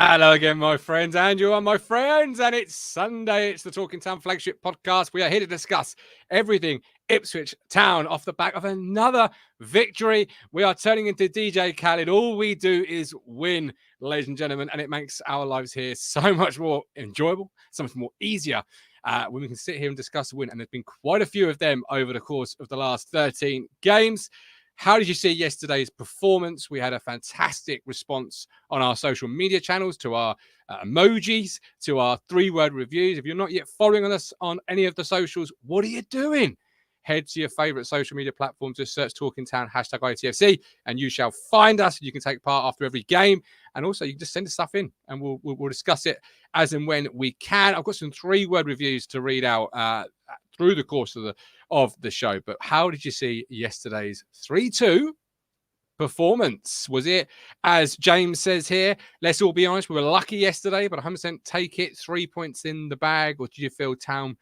Hello again, my friends, and you are my friends, and it's Sunday. It's the Talking Town flagship podcast. We are here to discuss everything Ipswich Town off the back of another victory. We are turning into DJ Khaled. All we do is win, ladies and gentlemen, and it makes our lives here so much more enjoyable, so much more easier when we can sit here and discuss the win. And there's been quite a few of them over the course of the last 13 games. How did you see yesterday's performance? We had a fantastic response on our social media channels, to our emojis, to our 3-word reviews. If you're not yet following us on any of the socials, what are you doing? Head to your favorite social media platforms, just search Talking Town, hashtag ITFC, and you shall find us. You can take part after every game. And also, you can just send us stuff in, and we'll discuss it as and when we can. I've got some 3-word reviews to read out through the course of the show. But how did you see yesterday's 3-2 performance? Was it, as James says here, let's all be honest, we were lucky yesterday, but 100% take it, 3 points in the bag? Or did you feel Town,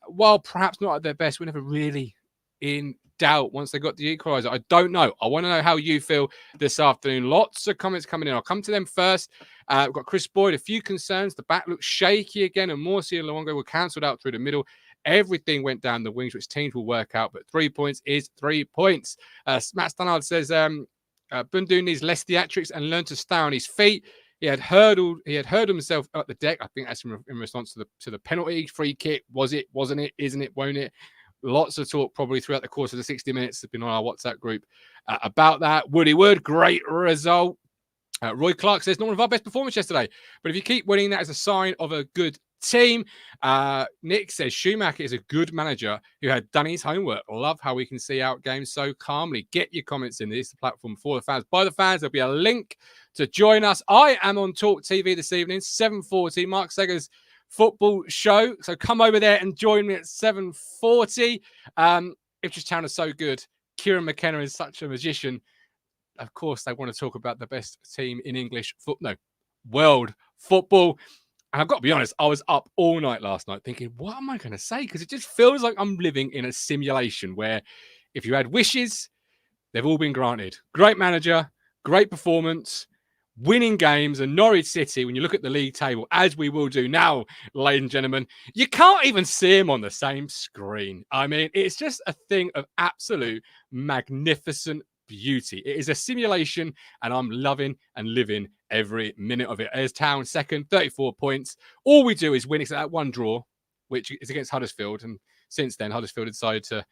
while perhaps not at their best, were never really in doubt once they got the equaliser? I don't know. I want to know how you feel this afternoon. Lots of comments coming in. I'll come to them first. We've got Chris Boyd, a few concerns. The back looks shaky again, and Morsi and Luongo were cancelled out through the middle. Everything went down the wings, which teams will work out, but 3 points is 3 points. Matt Stannard says Bundu needs less theatrics and learn to stay on his feet. He had hurdled himself up the deck. I think that's in response to the penalty. Free kick. Was it? Wasn't it? Isn't it? Won't it? Lots of talk probably throughout the course of the 60 minutes. Has been on our WhatsApp group about that. Woody Wood, great result. Roy Clark says, not one of our best performances yesterday, but if you keep winning, that is a sign of a good team. Nick says Schumacher is a good manager who had done his homework. Love how we can see out games so calmly. Get your comments in. This is the platform for the fans, by the fans. There'll be a link to join us. I am on Talk TV this evening, 7:40, Mark Seger's football show. So come over there and join me at 7:40. Ipswich Town is so good. Kieran McKenna is such a magician. Of course, they want to talk about the best team in English world football. And I've got to be honest, I was up all night last night thinking, what am I going to say? Because it just feels like I'm living in a simulation where if you had wishes, they've all been granted. Great manager, great performance, winning games. And Norwich City, when you look at the league table, as we will do now, ladies and gentlemen, you can't even see them on the same screen. I mean, it's just a thing of absolute magnificent beauty. It is a simulation, and I'm loving and living every minute of it. As Town second, 34 points. All we do is win, except that one draw, which is against Huddersfield. And since then, Huddersfield decided to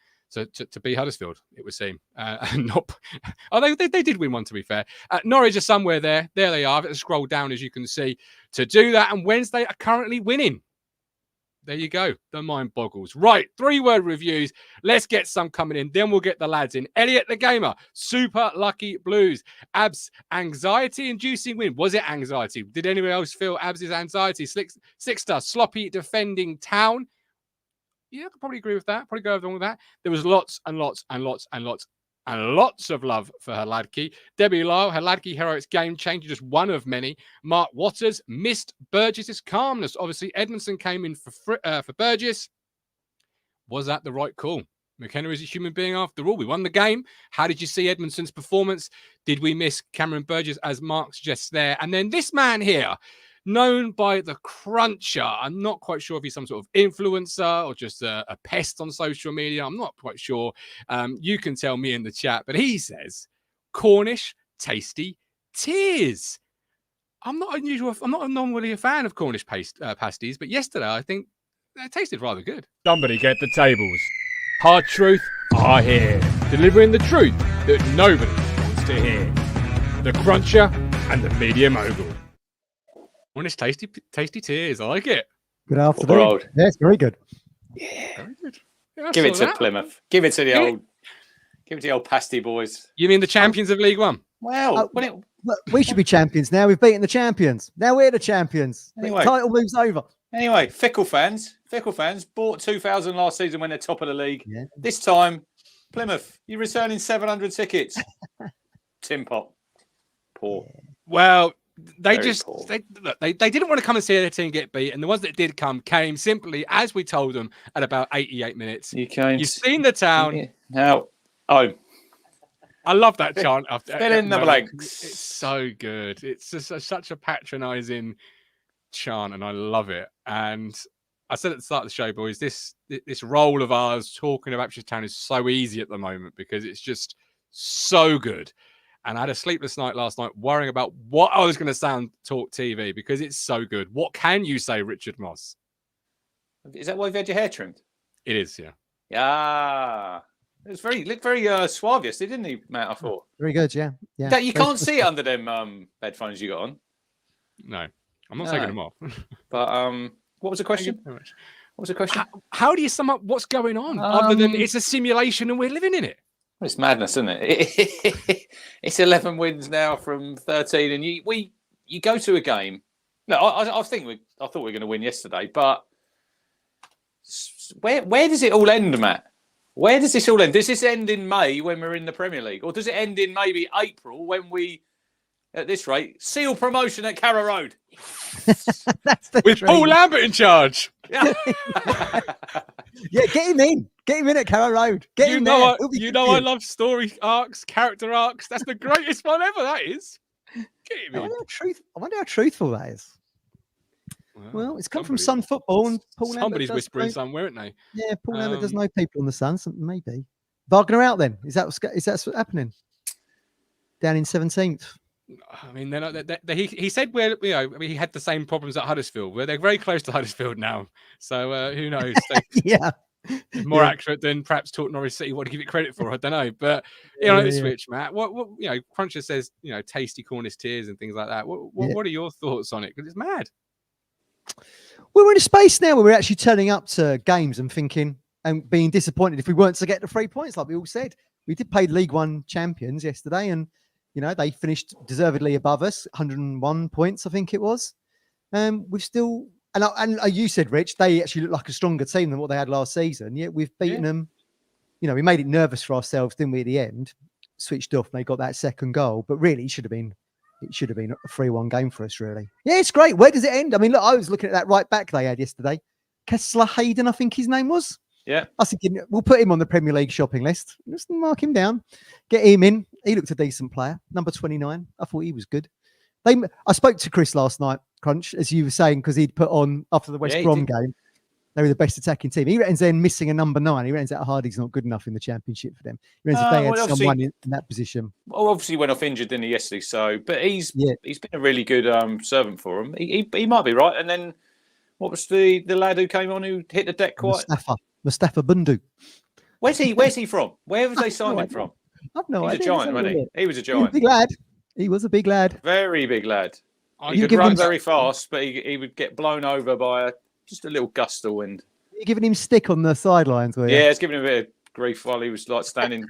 be Huddersfield, it would seem. They did win one, to be fair. Norwich are somewhere there. There they are. Let's scroll down, as you can see, to do that. And Wednesday are currently winning. There you go. The mind boggles. Right. 3-word reviews. Let's get some coming in. Then we'll get the lads in. Elliot the Gamer. Super lucky Blues. Abs, anxiety-inducing win. Was it anxiety? Did anyone else feel Abs' anxiety? Sixter, sloppy defending Town. Yeah, I could probably agree with that. Probably go along with that. There was lots and lots and lots and lots and lots of love for Hladky. Debbie Lyle, Hladky heroics game changer, just one of many. Mark Waters missed Burgess' calmness. Obviously, Edmondson came in for Burgess. Was that the right call? McKenna is a human being after all. We won the game. How did you see Edmondson's performance? Did we miss Cameron Burgess, as Mark suggests there? And then this man here, known by the Cruncher. I'm not quite sure if he's some sort of influencer or just a pest on social media. I'm not quite sure. You can tell me in the chat. But he says, Cornish tasty tears. I'm not normally a fan of Cornish pasties, but yesterday I think they tasted rather good. Somebody get the tables. Hard truth are here, delivering the truth that nobody wants to hear. The Cruncher and the Mogul. Cornish tasty tears. I like it. Good afternoon. Yes, very good. Yeah. Very good. Yeah, Give it to Plymouth. Give it to the old pasty boys. You mean the champions of League One? Well, look, we should be champions now. We've beaten the champions. Now we're the champions. Anyway. The title moves over. Anyway, fickle fans bought 2,000 last season when they're top of the league. Yeah. This time, Plymouth, you're returning 700 tickets. Tin pot. Poor. Well, they Very just poor. they didn't want to come and see their team get beat, and the ones that did come came simply as we told them at about 88 minutes. You've seen the town. Now, oh, I love that chant. fill in the blanks. It's so good. It's just such a patronising chant, and I love it. And I said at the start of the show, boys, this role of ours talking about Ipswich Town is so easy at the moment because it's just so good. And I had a sleepless night last night worrying about what I was going to say on Talk TV because it's so good. What can you say, Richard Moss? Is that why you've had your hair trimmed? It is, yeah. Yeah. It was looked very suave yesterday, didn't he, Matt? I thought. Very good, yeah. That you can't see it under them headphones you got on. No, I'm not taking them off. But what was the question? What was the question? How do you sum up what's going on other than it's a simulation and we're living in it? It's madness, isn't it? It's 11 wins now from 13, and you go to a game. No, I thought we were going to win yesterday, but where does it all end, Matt? Where does this all end? Does this end in May when we're in the Premier League, or does it end in maybe April when we, at this rate, seal promotion at Carrow Road? With Paul Lambert in charge. Yeah, get him in. Get him in at Carrow Road. Get him there. I love story arcs, character arcs. That's the greatest one ever, that is. Get him in. I wonder how truthful that is. Well, it's come from Sun Football, and Paul somebody's whispering somewhere, isn't they? Yeah, Paul Lambert does know people on the Sun, maybe. Wagner out then? Is that what's happening? Down in 17th. I mean, he said he had the same problems at Huddersfield, where they're very close to Huddersfield now. So who knows? Yeah, more accurate than perhaps taught Norwich City what to give it credit for. I don't know, but Ipswich, Matt. What Cruncher says, tasty Cornish tears and things like that. What are your thoughts on it? Because it's mad. We're in a space now where we're actually turning up to games and thinking and being disappointed if we weren't to get the 3 points, like we all said. We did play League One champions yesterday, and they finished deservedly above us, 101 points, I think it was. We've still, and you said, Rich, they actually look like a stronger team than what they had last season. Yet we've beaten them. We made it nervous for ourselves, didn't we? At the end, switched off, and they got that second goal. But really, it should have been a 3-1 game for us, really. Yeah, it's great. Where does it end? I mean, look, I was looking at that right back they had yesterday. Kessler Hayden, I think his name was. Yeah. I was thinking, we'll put him on the Premier League shopping list. Just mark him down. Get him in. He looked a decent player. Number 29. I thought he was good. I spoke to Chris last night, Crunch, as you were saying, because he'd put on, after the West Brom game, they were the best attacking team. He reckons they're missing a number 9. He reckons that Hardy's not good enough in the Championship for them. He reckons if they had someone in that position. Well, obviously went off injured, didn't he, yesterday? But he's been a really good servant for him. He might be right. And then what was the lad who came on who hit the deck quite? Mustafa Bundu. Where's he from? Where was they signed him from? I've no idea. He's a giant, wasn't he? He was a giant. He was a big lad. He was a big lad. Very big lad. He could run very fast, but he would get blown over by just a little gust of wind. You're giving him stick on the sidelines, were you? Yeah, it's giving him a bit of grief while he was standing.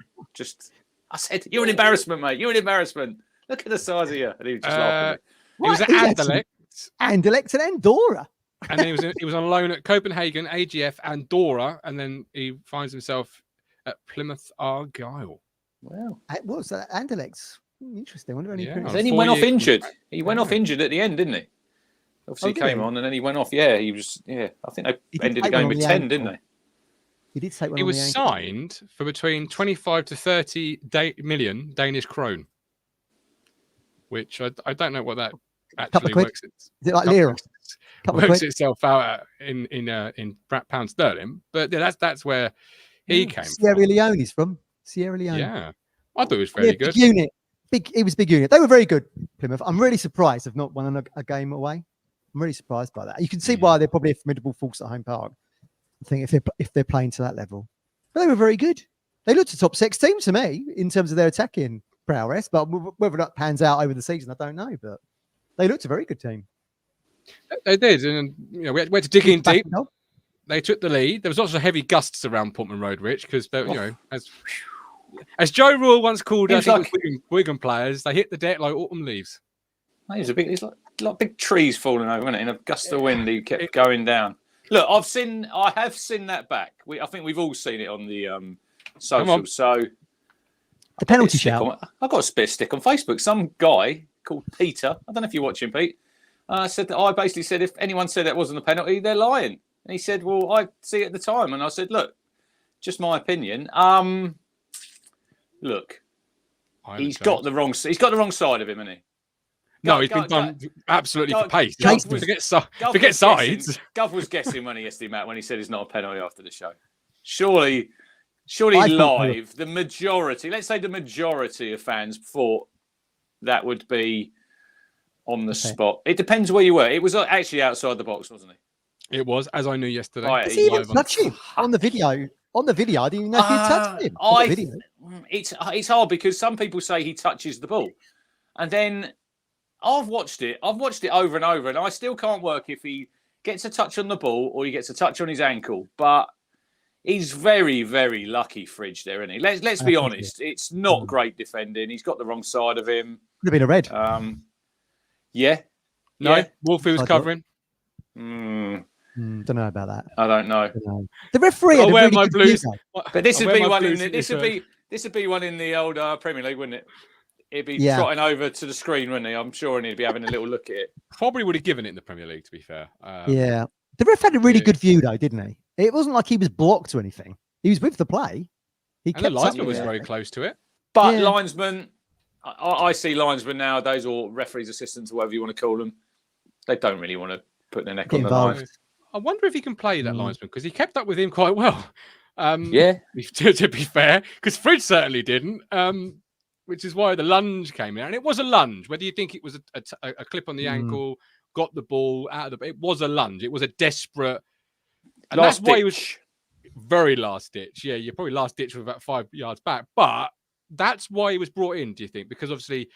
I said, "You're an embarrassment, mate. You're an embarrassment. Look at the size of you." And he was just laughing. He was at Anderlecht. Anderlecht and Andorra. And then he was on loan at Copenhagen, AGF, Andorra, and then he finds himself at Plymouth Argyle. Wow. What was that? Anderlecht. Interesting. I wonder any Then he went off injured. He went off injured at the end, didn't he? Obviously, he came on and then he went off. Yeah, he was. Yeah, I think they ended the game with 10, didn't they? He did take one. He was signed for between 25 to 30 million Danish krone, which I don't know what that actually works. Is it like lira? Works itself out in pound sterling, but yeah, that's where he came. Sierra Leone is from. Sierra Leone. Yeah, I thought it was very good. Big unit. It was big unit. They were very good, Plymouth. I'm really surprised they've not won a game away. I'm really surprised by that. You can see why they're probably a formidable force at home park. I think if they're playing to that level, but they were very good. They looked a top 6 team to me in terms of their attacking prowess. But whether that pans out over the season, I don't know. But they looked a very good team. They did, and we had to dig in deep. They took the lead. There was lots of heavy gusts around Portman Road, Rich, because as Joe Rule once called us, Wigan players, they hit the deck like autumn leaves. He's like like big trees falling over, wasn't it? In a gust of wind, he kept going down. Look, I have seen that back. I think we've all seen it on the socials. So the penalty shout. I've got a bit of stick on Facebook. Some guy called Peter, I don't know if you're watching, Pete, said that I basically said if anyone said that wasn't a penalty, they're lying. And he said, well, I see it at the time. And I said, look, just my opinion. Look, he's got the wrong side of him, hasn't he? No, he's been done absolutely for pace. Forget sides. Gov was guessing yesterday, Matt, when he said it's not a penalty after the show. Surely live, the majority, let's say the majority of fans thought that would be on the spot. It depends where you were. It was actually outside the box, wasn't he? It was, as I knew yesterday. Does he even touch him on the video? On the video, I didn't even know if he touched him. It's hard because some people say he touches the ball. And then I've watched it over and over, and I still can't work if he gets a touch on the ball or he gets a touch on his ankle. But he's very, very lucky, Fridge, there, isn't he? Let's be honest. It's not great defending. He's got the wrong side of him. Could have been a red. Yeah. No, Wolfie was covering. Don't know about that. I don't know. The referee had a really good blues. But this would be one in the old Premier League, wouldn't it? He'd be trotting over to the screen, wouldn't he? I'm sure he'd be having a little look at it. Probably would have given it in the Premier League, to be fair. The ref had a really good view, though, didn't he? It wasn't like he was blocked or anything. He was with the play. The linesman was very close to it. But linesmen, I see linesmen nowadays, or referees' assistants, or whatever you want to call them, they don't really want to put their neck on the line. I wonder if he can play that linesman, because he kept up with him quite well. To be fair, because Fridge certainly didn't. Which is why the lunge came in, and it was a lunge. Whether you think it was a clip on the ankle, got the ball out of it was a lunge. It was a desperate, and that's why he was very last ditch. Yeah, you're probably last ditch with about 5 yards back, but that's why he was brought in. Do you think? Because obviously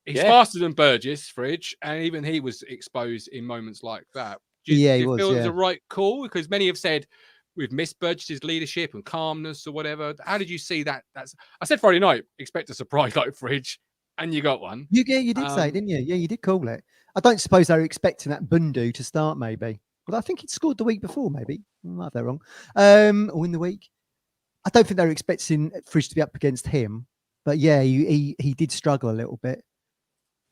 he's faster than Burgess, Fridge, and even he was exposed in moments like that. Do you feel it was the right call? Because many have said we've missed Burgess's leadership and calmness or whatever. How did you see that? I said Friday night, expect a surprise like Fridge, and you got one. You did say, didn't you? Yeah, you did call it. I don't suppose they were expecting that Bundu to start, maybe. But I think he'd scored the week before, maybe. I might have that wrong. Or in the week. I don't think they were expecting Fridge to be up against him. But yeah, he did struggle a little bit.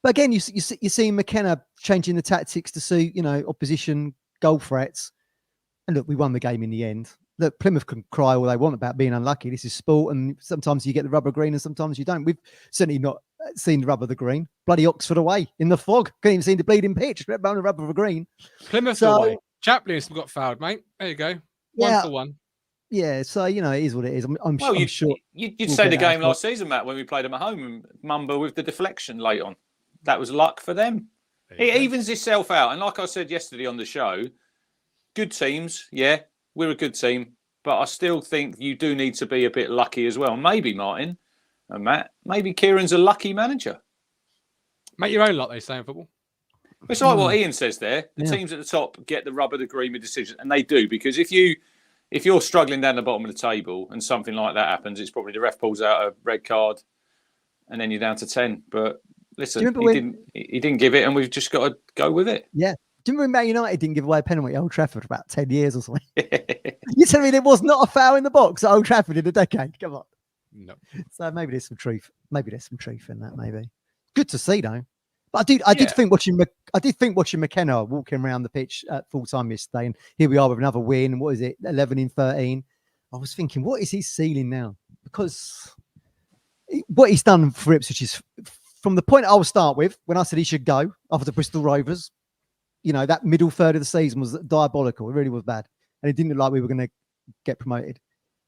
But again, you see McKenna changing the tactics to suit, opposition goal threats. And look, we won the game in the end. Look, Plymouth can cry all they want about being unlucky. This is sport, and sometimes you get the rubber green and sometimes you don't. We've certainly not seen the rubber the green. Bloody Oxford away in the fog. Couldn't even see the bleeding pitch. Let alone the rubber of a green. Plymouth away. Chaplin's got fouled, mate. There you go. 1 for 1. Yeah, so, it is what it is. I'm sure. You'd say the game last season, Matt, when we played them at home and Mumba with the deflection late on. That was luck for them. It evens itself out. And like I said yesterday on the show, good teams, we're a good team, but I still think you do need to be a bit lucky as well. Maybe Martin and Matt, maybe Kieran's a lucky manager. Make your own luck, they say in football. It's like what Ian says there. The teams at the top get the rubber, the green with decisions, and they do, because if you're struggling down the bottom of the table and something like that happens, it's probably the ref pulls out a red card, and then you're down to 10. But listen, he didn't give it, and we've just got to go with it. Yeah. Do you remember Man United didn't give away a penalty at Old Trafford for about 10 years or something? You telling me there was not a foul in the box at Old Trafford in a decade? Come on. No. So maybe there's some truth. Maybe there's some truth in that. Maybe. Good to see though. But I did think watching McKenna walking around the pitch at full time yesterday, and here we are with another win. What is it? 11 in 13. I was thinking, what is his ceiling now? Because what he's done for Ipswich is, from the point I'll start with when I said he should go after the Bristol Rovers. That middle third of the season was diabolical. It really was bad. And it didn't look like we were going to get promoted.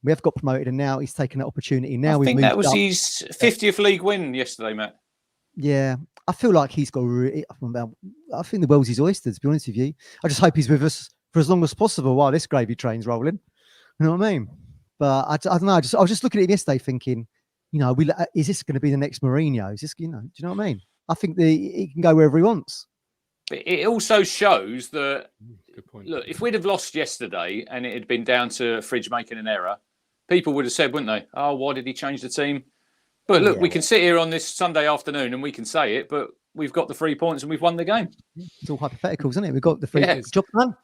We have got promoted, and now he's taken that opportunity. Now I think that was his 50th league win yesterday, Matt. Yeah. I feel like he's got I think the world's his oyster, to be honest with you. I just hope he's with us for as long as possible while this gravy train's rolling. You know what I mean? But I don't know. I was just looking at him yesterday thinking, is this going to be the next Mourinho? Is this, do you know what I mean? I think he can go wherever he wants. It also shows that, good point. Look, if we'd have lost yesterday and it had been down to Fridge making an error, people would have said, wouldn't they? Oh, why did he change the team? But look, we can sit here on this Sunday afternoon and we can say it, but we've got the 3 points and we've won the game. It's all hypotheticals, isn't it? We've got the free Yeah. job done.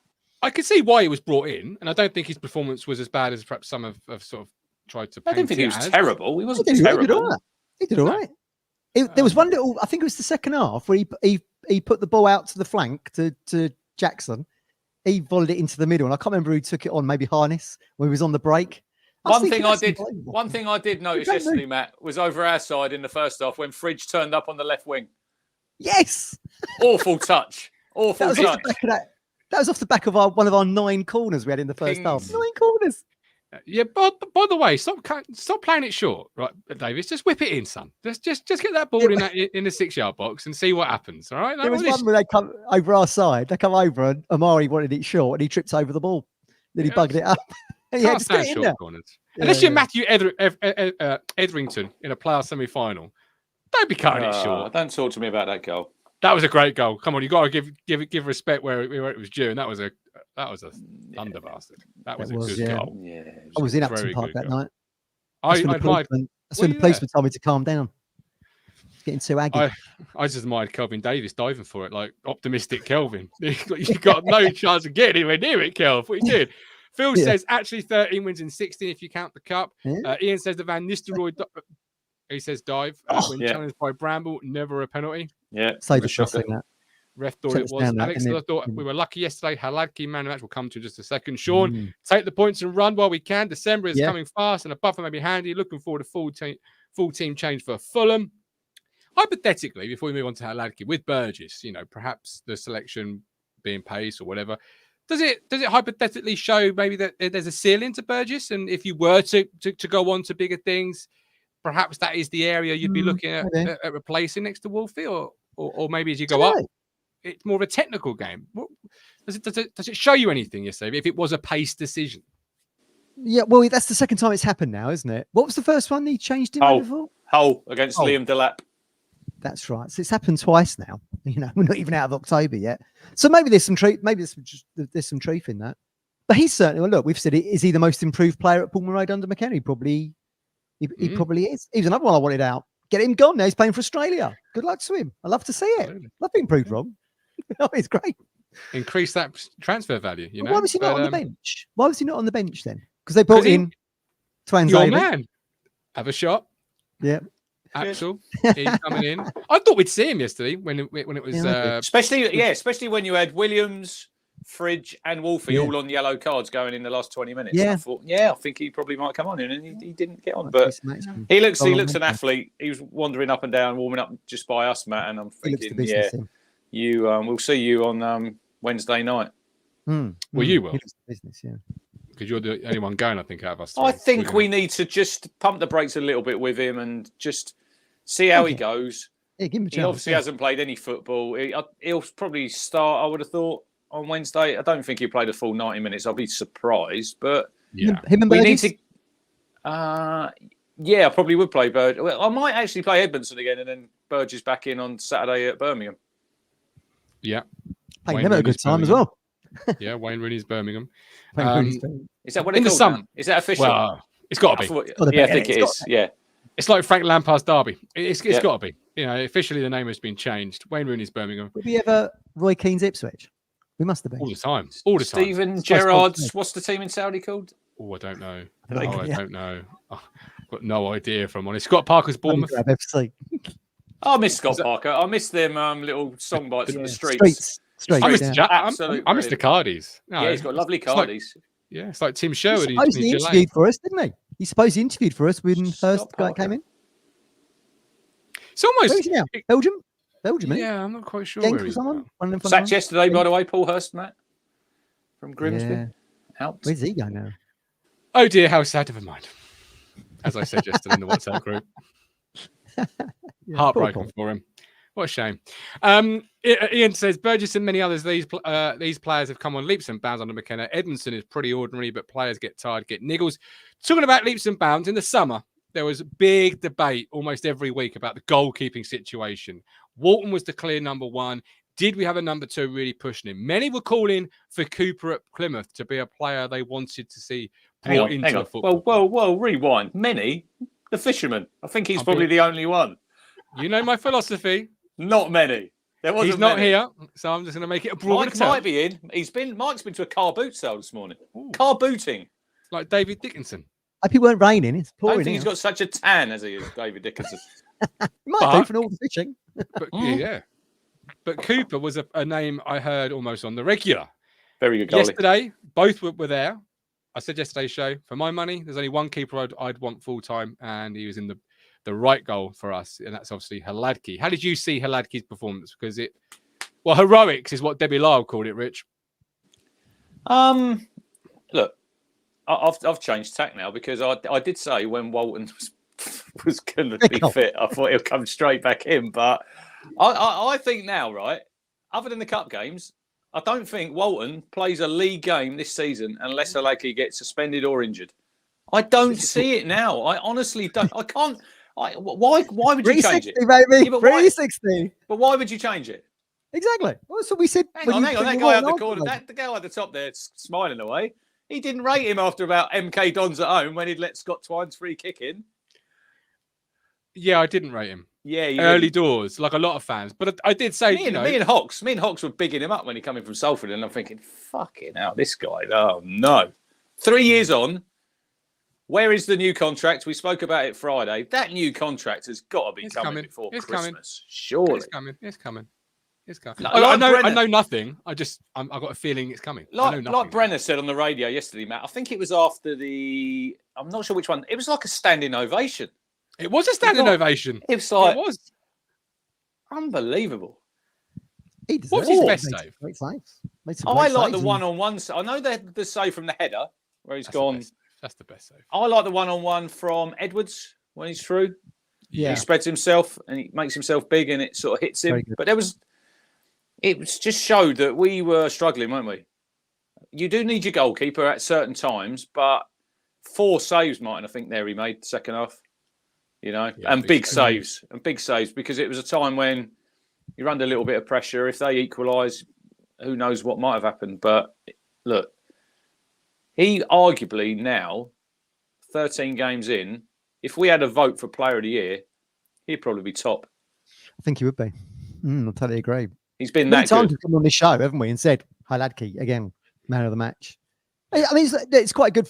I can see why he was brought in, and I don't think his performance was as bad as perhaps some have sort of tried to paint I didn't think it he was as. terrible. He wasn't He did terrible. all right. He did all right. There was one little, I think it was the second half, where he put the ball out to the flank to Jackson. He volleyed it into the middle, and I can't remember who took it on. Maybe Harness when he was on the break. One thing I did notice yesterday, Matt, was over our side in the first half when Fridge turned up on the left wing. Yes, Awful touch. Awful touch. That was off the back of one of our 9 corners we had in the first half. 9 corners. Yeah, but by the way, stop playing it short, right, Davis? Just whip it in, son. Just get that ball in the 6-yard box and see what happens. All right. There was one where they come over our side. They come over, and Amari wanted it short, and he tripped over the ball. Then he bugged it up. Can't stand short corners. Unless you're Matthew Etherington in a playoff semi-final, don't be cutting it short. Don't talk to me about that goal. That was a great goal. Come on, you got to give respect where it was due, and that was a thunder bastard. That was a good goal. Yeah, I was in Upton Park that night. I admired. That's when the policeman told me to calm down. It's getting too aggy. I just admired Kelvin Davis diving for it, like optimistic Kelvin. You got no chance of getting anywhere near it, Kel. What you did. Phil says actually 13 wins in 16 if you count the cup. Ian says the Van Nistelrooy. He says dive when challenged by Bramble, never a penalty. Yeah, so disgusting that. Ref thought it was. Alex thought we were lucky yesterday. Haladki man of the match will come to in just a second. Sean, take the points and run while we can. December is coming fast, and a buffer may be handy. Looking forward to full team change for Fulham. Hypothetically, before we move on to Haladki with Burgess, perhaps the selection being paced or whatever. Does it hypothetically show maybe that there's a ceiling to Burgess, and if you were to go on to bigger things, perhaps that is the area you'd be looking at replacing next to Wolfie, or maybe as you go up, it's more of a technical game. Does it show you anything yesterday if it was a pace decision? Yeah, well, that's the second time it's happened now, isn't it? What was the first one he changed him before? Hull against Liam Delap. That's right. So it's happened twice now. We're not even out of October yet. So maybe there's some truth. Maybe there's some truth in that. But he's certainly. Well, look, we've said it. Is he the most improved player at Bournemouth Road under McKenna? He probably is. He was another one I wanted out. Get him gone now. He's playing for Australia. Good luck to him. I love to see it. Love being proved wrong. It's great. Increase that transfer value. Why was he not on the bench? Why was he not on the bench then? Because they brought in Twanzebe. Your man. Have a shot. Yeah. Axel, he's coming in. I thought we'd see him yesterday when it was especially when you had Williams, Fridge, and Wolfie all on yellow cards going in the last 20 minutes. Yeah. I thought, I think he probably might come on in, and he didn't get on. But he looks an athlete. He was wandering up and down, warming up just by us, Matt. And I'm thinking, we'll see you on Wednesday night. Well, you will. Business, because you're the only one going, I think, out of us three. I think we need to just pump the brakes a little bit with him and just see how he goes. Yeah, give him a chance. He obviously hasn't played any football. He'll probably start, I would have thought, on Wednesday. I don't think he'll play the full 90 minutes. I'll be surprised. But him and we need Burgess? to... I probably would play Burgess. Well, I might actually play Edmondson again and then Burgess back in on Saturday at Birmingham. Yeah. Playing him at a good time as well. Yeah, Wayne Rooney's Birmingham. Is that what it's called? Now? Is that official? Well, it's got to be. I think it is. Yeah. It's like Frank Lampard's derby. It's got to be. Officially the name has been changed. Wayne Rooney's Birmingham. Would we ever Roy Keane's Ipswich? We must have been. All the time. Stephen Gerrard's, what's the team in Saudi called? Oh, I don't know. I don't know. I've got no idea, if I'm honest. Scott Parker's Bournemouth. FC. I miss Scott Parker. I miss them little song bites from the streets. Streets. I miss the Cardies. No, he's got lovely Cardies. It's like Tim Sherwood. He interviewed for us, didn't he? He supposed he interviewed for us when Hirst came in. It's almost... Where is he now? Belgium, isn't he? Yeah, I'm not quite sure where he's Sacked yesterday, by the way, Paul Hirst, Matt, from Grimsby. Out. Where's he going now? Oh dear, how sad, never mind. As I said yesterday in the WhatsApp group. Heartbroken for him. What a shame. Ian says, Burgess and many others, these players have come on leaps and bounds under McKenna. Edmondson is pretty ordinary, but players get tired, get niggles. Talking about leaps and bounds, in the summer, there was a big debate almost every week about the goalkeeping situation. Walton was the clear number one. Did we have a number two really pushing him? Many were calling for Cooper at Plymouth to be a player they wanted to see brought into the football. Well, rewind. Many? The fisherman. I think he's probably the only one. You know my philosophy. Not many. There wasn't He's not many. here, so I'm just going to make it a broad Mike might be in. Mike's been to a car boot sale this morning. Ooh. Car booting. Like David Dickinson. Hope it weren't raining. It's I don't pouring. think he's got such a tan as he is, David Dickinson. It might be for all the fishing. But yeah. But Cooper was a name I heard almost on the regular. Very good goalie. Yesterday, both were there. I said yesterday's show, for my money, there's only one keeper I'd want full-time, and he was in the right goal for us, and that's obviously Hladky. How did you see Hladky's performance? Because heroics is what Debbie Lyle called it, Rich. Look, I've changed tack now because I did say when Walton was going to be fit, I thought he'll come straight back in. But I think now, right, other than the cup games, I don't think Walton plays a league game this season unless Hladky gets suspended or injured. I don't see it now. I honestly don't. I can't. Why would you change it? 360, baby. Yeah, but 360. But why would you change it? Exactly. Well, that's what we said. Hang on. That guy at the corner, the guy at the top there, smiling away. He didn't rate him after about MK Dons at home when he'd let Scott Twine's free kick in. Yeah, I didn't rate him. Yeah, early doors, like a lot of fans. But I did say, me and Hawks were bigging him up when he came in from Salford, and I'm thinking, fucking hell, this guy. Oh no, 3 years on. Where is the new contract? We spoke about it Friday. That new contract has got to be coming before Christmas. Surely, it's coming. It's coming. Like I know nothing. I've got a feeling it's coming. Like Brenner said on the radio yesterday, Matt. I think it was after I'm not sure which one. It was like a standing ovation. It was a standing ovation. It was like, it was unbelievable. What's his best save? Great saves. I like the one-on-one. I know the save from the header where he's gone. That's the best save. I like the one-on-one from Edwards when he's through. Yeah, he spreads himself and he makes himself big, and it sort of hits him. But it was just showed that we were struggling, weren't we? You do need your goalkeeper at certain times, but 4 saves, Martin, I think there he made the second half. You know, yeah, and big saves because it was a time when you're under a little bit of pressure. If they equalise, who knows what might have happened. But look, he arguably now, 13 games in, if we had a vote for Player of the Year, he'd probably be top. I think he would be. I totally agree. He's been many that times good. We've come on this show, haven't we, and said Hladky again, man of the match. I mean, it's quite good.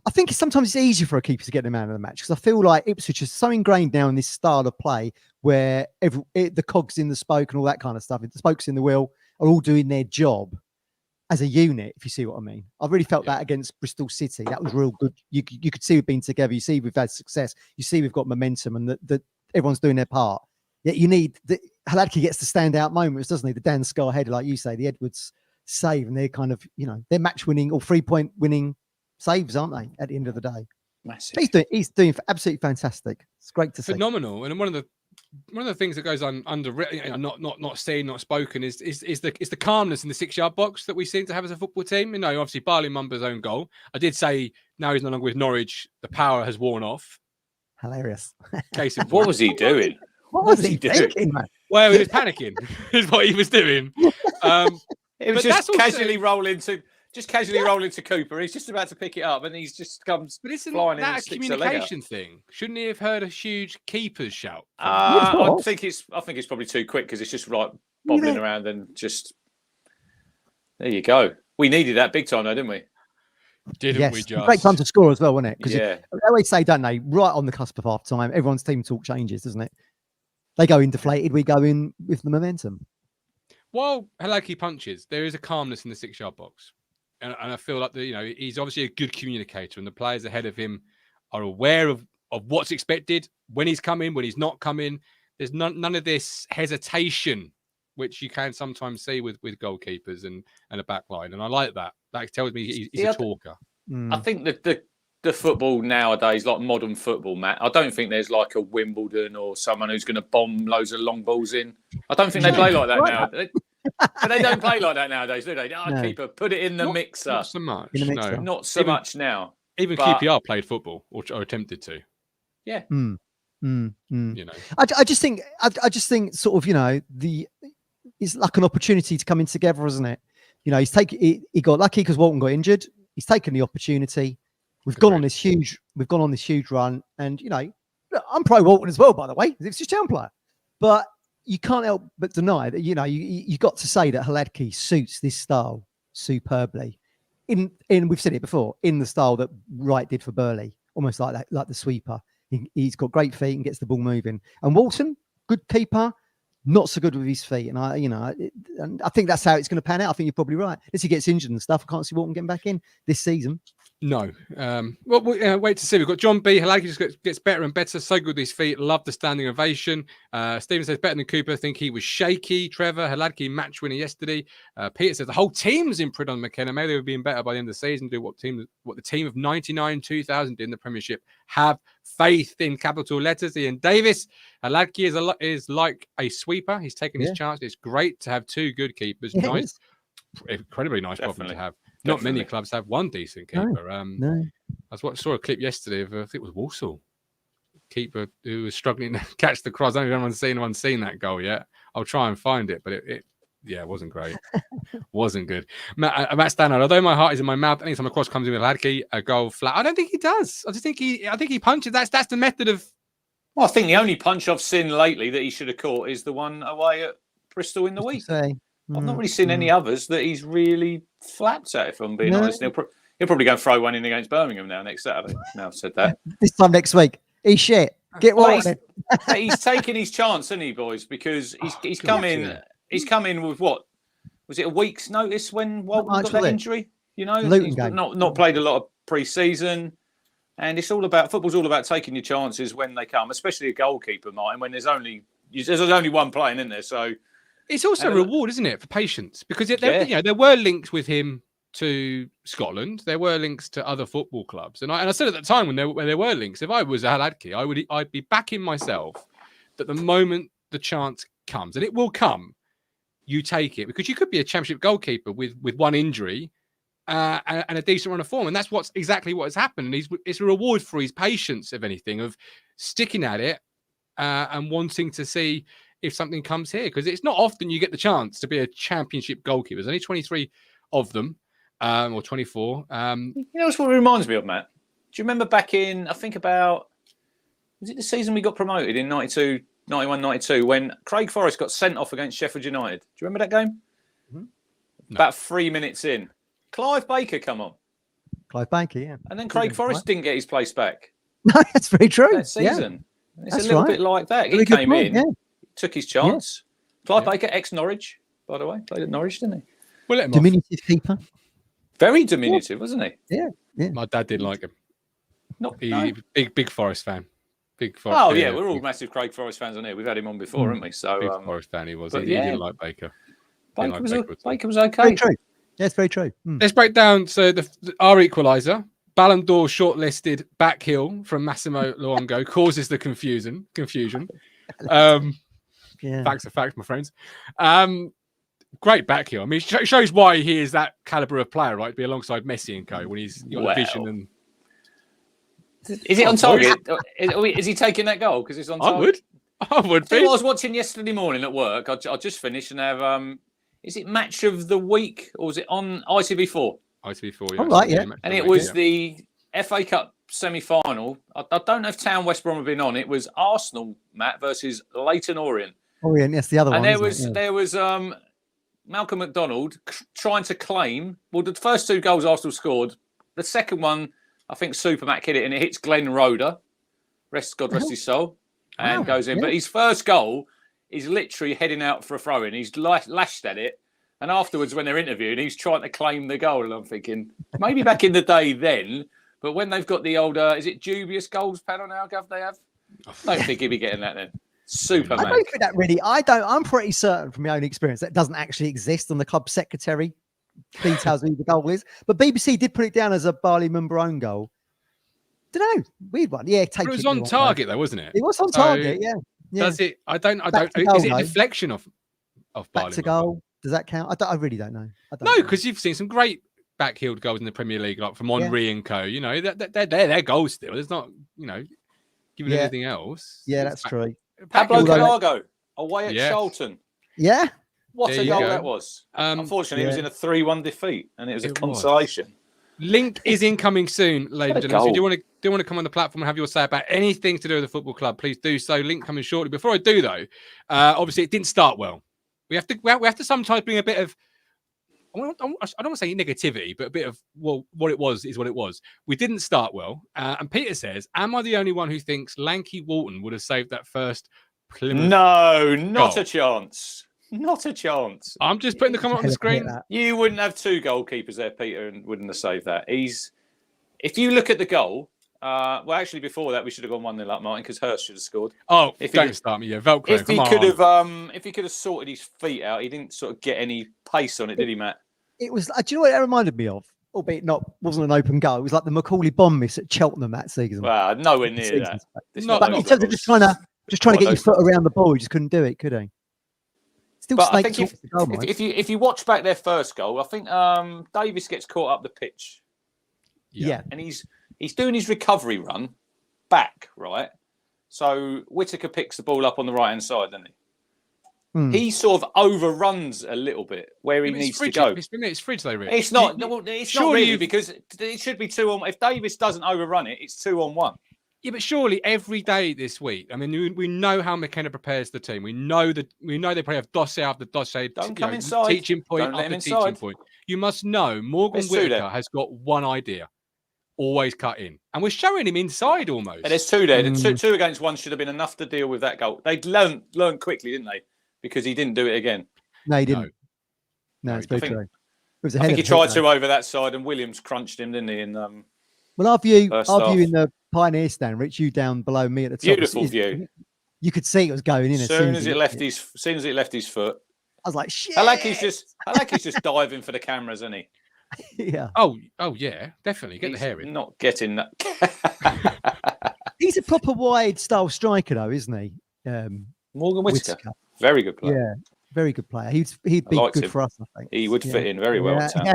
I think sometimes it's easier for a keeper to get the man of the match because I feel like Ipswich is so ingrained now in this style of play where the cogs in the spoke and all that kind of stuff, the spokes in the wheel are all doing their job as a unit, if you see what I mean. I really felt that against Bristol City. That was real good. You could see we've been together. You see we've had success. You see we've got momentum and that everyone's doing their part. Yet you need Hladky gets the standout moments, doesn't he? The Dan Scar header, like you say, the Edwards save, and they're kind of, they're match winning or 3-point winning saves, aren't they? At the end of the day, massive. He's doing absolutely fantastic. It's great to see. Phenomenal. And one of the things that goes on not seen, not spoken is the calmness in the 6-yard box that we seem to have as a football team. Obviously Barley Mumba's own goal. I did say now he's no longer with Norwich, the power has worn off. Hilarious. What was he doing? What was he thinking, man? Well, he was panicking. Is what he was doing. It was just casually roll into Cooper. He's just about to pick it up, and he's just comes. But isn't flying that in a communication thing? Shouldn't he have heard a huge keeper's shout? I think it's probably too quick because it's just like bobbling around and just. There you go. We needed that big time, though, didn't we? Didn't we just? Great time to score as well, wasn't it? Because yeah. They always say, don't they, right on the cusp of half time, everyone's team talk changes, doesn't it? They go in deflated, we go in with the momentum. While Hladky punches, there is a calmness in the 6-yard box. And I feel like he's obviously a good communicator, and the players ahead of him are aware of what's expected, when he's coming, when he's not coming. There's none of this hesitation, which you can sometimes see with goalkeepers and a back line. And I like that. That tells me he's a talker. I think that the football nowadays, like modern football, Matt, I don't think there's like a Wimbledon or someone who's going to bomb loads of long balls in. I don't think they play like that now. But they don't play like that nowadays, do they? No. Keeper, put it in the mixer. Not so much. No. Not so much now. Even QPR played football or attempted to. Yeah. I just think sort of, it's like an opportunity to come in together, isn't it? He got lucky because Walton got injured. He's taken the opportunity. We've gone on this huge run, and I'm pro Walton as well, by the way. It's just town player, but you can't help but deny that, you got to say that Hladky suits this style superbly. We've said it before, in the style that Wright did for Burley, almost like that, like the sweeper. He's got great feet and gets the ball moving. And Walton, good keeper, not so good with his feet. And I think that's how it's going to pan out. I think you're probably right. As he gets injured and stuff, I can't see Walton getting back in this season. No. Well, wait to see. We've got John B. Hladky just gets better and better. So good with his feet. Love the standing ovation. Stephen says better than Cooper. I think he was shaky. Trevor, Hladky match winner yesterday. Peter says the whole team's improved on McKenna. Maybe they would be better by the end of the season. Do what the team of 99-2000 did in the Premiership. Have faith in capital letters. Ian Davis. Hladky is like a sweeper. He's taking his chance. It's great to have two good keepers. Yeah, nice, incredibly nice problem to have. Not many clubs have one decent keeper. No. I saw a clip yesterday of I think it was Walsall keeper who was struggling to catch the cross. I don't know if anyone's seen that goal yet. I'll try and find it, but it wasn't great. Wasn't good. Matt Stannard, although my heart is in my mouth, anytime a cross comes in with Hladky, a goal flat. I don't think he does. I think he punches. That's the method of. Well, I think the only punch I've seen lately that he should have caught is the one away at Bristol in the week. I've not really seen any others that he's really flapped at, if I'm being honest. He'll probably go and throw one in against Birmingham now next Saturday. Now I've said that. This time next week. He's shit. Get one. He's taking his chance, isn't he, boys? Because he's come in. He's come in with what? Was it a week's notice when Walton got that injury? He's not played a lot of pre-season. And football's all about taking your chances when they come, especially a goalkeeper, Martin, when there's only one playing, isn't there? So it's also a reward, isn't it, for patience? Because there were links with him to Scotland. There were links to other football clubs, and I said at the time when there were links, if I was a Hladky, I'd be backing myself that the moment the chance comes, and it will come, you take it, because you could be a championship goalkeeper with one injury and a decent run of form, and that's exactly what has happened. And it's a reward for his patience, if anything, of sticking at it and wanting to see if something comes here, because it's not often you get the chance to be a championship goalkeeper. There's only 23 of them, or 24. That's what it reminds me of, Matt. Do you remember back in, I think was it the season we got promoted in 92, 91, 92, when Craig Forrest got sent off against Sheffield United? Do you remember that game? Mm-hmm. No. About 3 minutes in. Clive Baker come on. Clive Baker, yeah. And then Craig Forrest didn't get his place back. No, that's very true. That season. Yeah. It's a little bit like that. He came in, took his chance. Yeah. Clive Baker, ex-Norwich, by the way. Played at Norwich, didn't he? Well, diminutive keeper. Very diminutive, wasn't he? Yeah. My dad didn't like him. Big Forest fan. Big Forest. Oh, yeah, we're all massive Craig Forest fans on here. We've had him on before, haven't we? So, big Forest fan he was. He didn't like Baker. Baker was okay. Very true. Yeah, it's very true. Let's break down. So our equaliser, Ballon d'Or shortlisted back heel from Massimo Luongo causes the confusion. Facts are facts, my friends. Great back heel. I mean, it shows why he is that caliber of player, right? To be alongside Messi and co. When he's got the vision and. Is it on target? Is he taking that goal? Because it's on target. I would be. I was watching yesterday morning at work. I just finished and have. Is it match of the week or was it on ITV4? ITV4, yeah. Oh, right, yeah. And it was the FA Cup semi-final. I don't know if Town West Brom have been on. It was Arsenal, Matt, versus Leyton Orient. Orient, yes, the other one. And there was Malcolm McDonald trying to claim. Well, the first two goals Arsenal scored. The second one, I think Super Mac hit it and it hits Glenn Roeder. God rest his soul, and goes in. Yeah. But his first goal. He's literally heading out for a throw-in. He's lashed at it. And afterwards, when they're interviewed, he's trying to claim the goal. And I'm thinking, maybe back in the day then, but when they've got the older, is it dubious goals panel now, Gav, they have? I don't think he'd be getting that then. Superman. I don't think that really. I'm pretty certain from my own experience that doesn't actually exist on the club secretary details who the goal is. But BBC did put it down as a Barley Mumber own goal. Don't know. Weird one. Yeah, it was on target though, wasn't it? It was on target, yeah. Yeah. Does it? I don't. Goal, is it a deflection of back to goal? Does that count? I really don't know. No, because you've seen some great back-heeled goals in the Premier League, like from Henry and co. You know, they're goals still. There's not, given anything else. Yeah, that's true. Pablo Calago away at Charlton. Yeah. What a goal that was. Unfortunately, it was in a 3-1 defeat, and it was a consolation. Link is incoming soon, ladies and gentlemen. So goal. if you do want to come on the platform and have your say about anything to do with the football club, please do so. Link coming shortly. Before I do though, obviously it didn't start well. We have to sometimes bring a bit of, I don't want to say negativity, but a bit of, well, what it was is what it was. We didn't start well. And Peter says, am I the only one who thinks Lanky Walton would have saved that first Plymouth? No, not goal? a chance. Not a chance. I'm just putting the comment on the screen. You wouldn't have 2 goalkeepers there, Peter, and wouldn't have saved that. If you look at the goal, well, actually, before that, we should have gone 1-0 up, Martin, because Hirst should have scored. Oh, don't start me, yeah. Velcro, If he could have sorted his feet out, he didn't sort of get any pace on it, did he, Matt? It was. Do you know what it reminded me of? Albeit wasn't an open goal. It was like the Macaulay bomb miss at Cheltenham that season. Well, nowhere near that. But in terms of just trying to get your foot around the ball, he just couldn't do it, could he? Still, I think if you watch back their first goal, I think Davis gets caught up the pitch. Yeah, and he's doing his recovery run back, right? So Whittaker picks the ball up on the right hand side, doesn't he? He sort of overruns a little bit where he needs to go. It's fridge though, really. It's not. It's not really because it should be 2-on. If Davis doesn't overrun it, it's 2-on-1. Yeah, but surely every day this week. I mean, we know how McKenna prepares the team. We know they probably have dossier after dossier. Don't come inside. Teaching point after teaching point. You must know Morgan Whittaker has got one idea: always cut in, and we're showing him inside almost. And there's 2 there. The 2 against 1 should have been enough to deal with that goal. They learned quickly, didn't they? Because he didn't do it again. No, he didn't. No, it's very true. I think he tried to over that side, and Williams crunched him, didn't he? And well, our view in the Pioneer stand, Rich, you down below me at the top. Beautiful view. You could see it was going in as soon as it left his foot. I was like, shit. I like he's just diving for the cameras, isn't he? Yeah. Oh yeah, definitely. Get the hair in. Not getting that. He's a proper wide style striker, though, isn't he? Morgan Whittaker. Very good player. Yeah, very good player. He'd be good for us, I think. He would fit in very well. Yeah.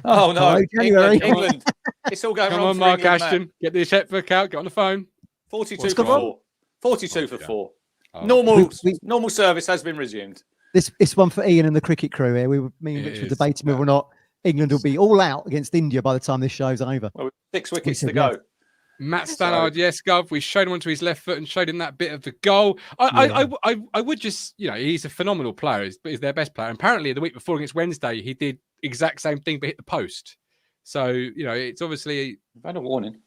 Oh no, England. It's all going wrong. Come on, Mark Ashton. Get the checkbook out. Get on the phone. 42 for 4. 42 for 4. Normal service has been resumed. This one for Ian and the cricket crew here. Me and Rich were debating whether or not England will be all out against India by the time this show's over. Well, 6 wickets to go. Matt Stannard, yes, Gov. We showed him onto his left foot and showed him that bit of the goal. I would just, he's a phenomenal player. He's their best player. And apparently, the week before against Wednesday, he did exact same thing but hit the post. So it's obviously I've had a warning.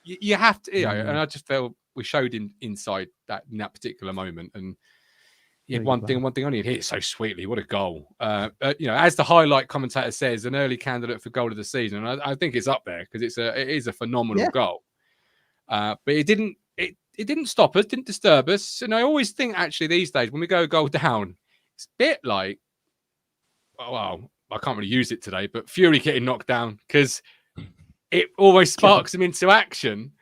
You have to, and I just felt we showed him inside in that particular moment, and he had one thing only. He hit it so sweetly. What a goal! As the highlight commentator says, an early candidate for goal of the season. And I think it's up there because it is a phenomenal goal. But it didn't stop us, didn't disturb us. And I always think actually these days when we go a goal down, it's a bit like, well, I can't really use it today, but Fury getting knocked down because it always sparks them into action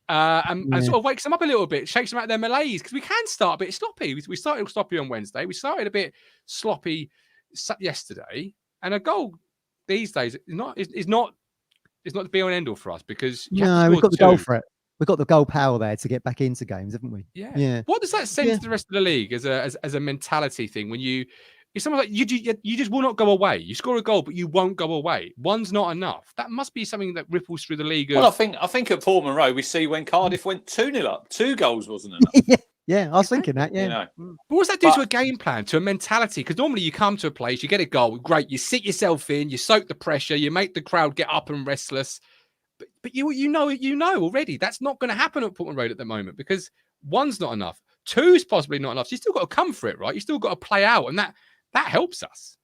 and sort of wakes them up a little bit, shakes them out of their malaise because we can start a bit sloppy. We started sloppy on Wednesday. We started a bit sloppy yesterday, and a goal these days is not the be all and end all for us because we've got the goal for it. We've got the goal power there to get back into games, haven't we? Yeah. What does that send to the rest of the league as a mentality thing when it's something like you just will not go away. You score a goal, but you won't go away. One's not enough. That must be something that ripples through the league. Well, I think at Portman Road we see when Cardiff went 2-0 up, 2 goals wasn't enough. Yeah, I was thinking that. Yeah. But what does that do to a game plan, to a mentality? Because normally you come to a place, you get a goal, great. You sit yourself in, you soak the pressure, you make the crowd get up and restless. But you know already that's not going to happen at Portman Road at the moment because 1's not enough, 2's possibly not enough. So you still got to come for it, right? You still got to play out, and that helps us.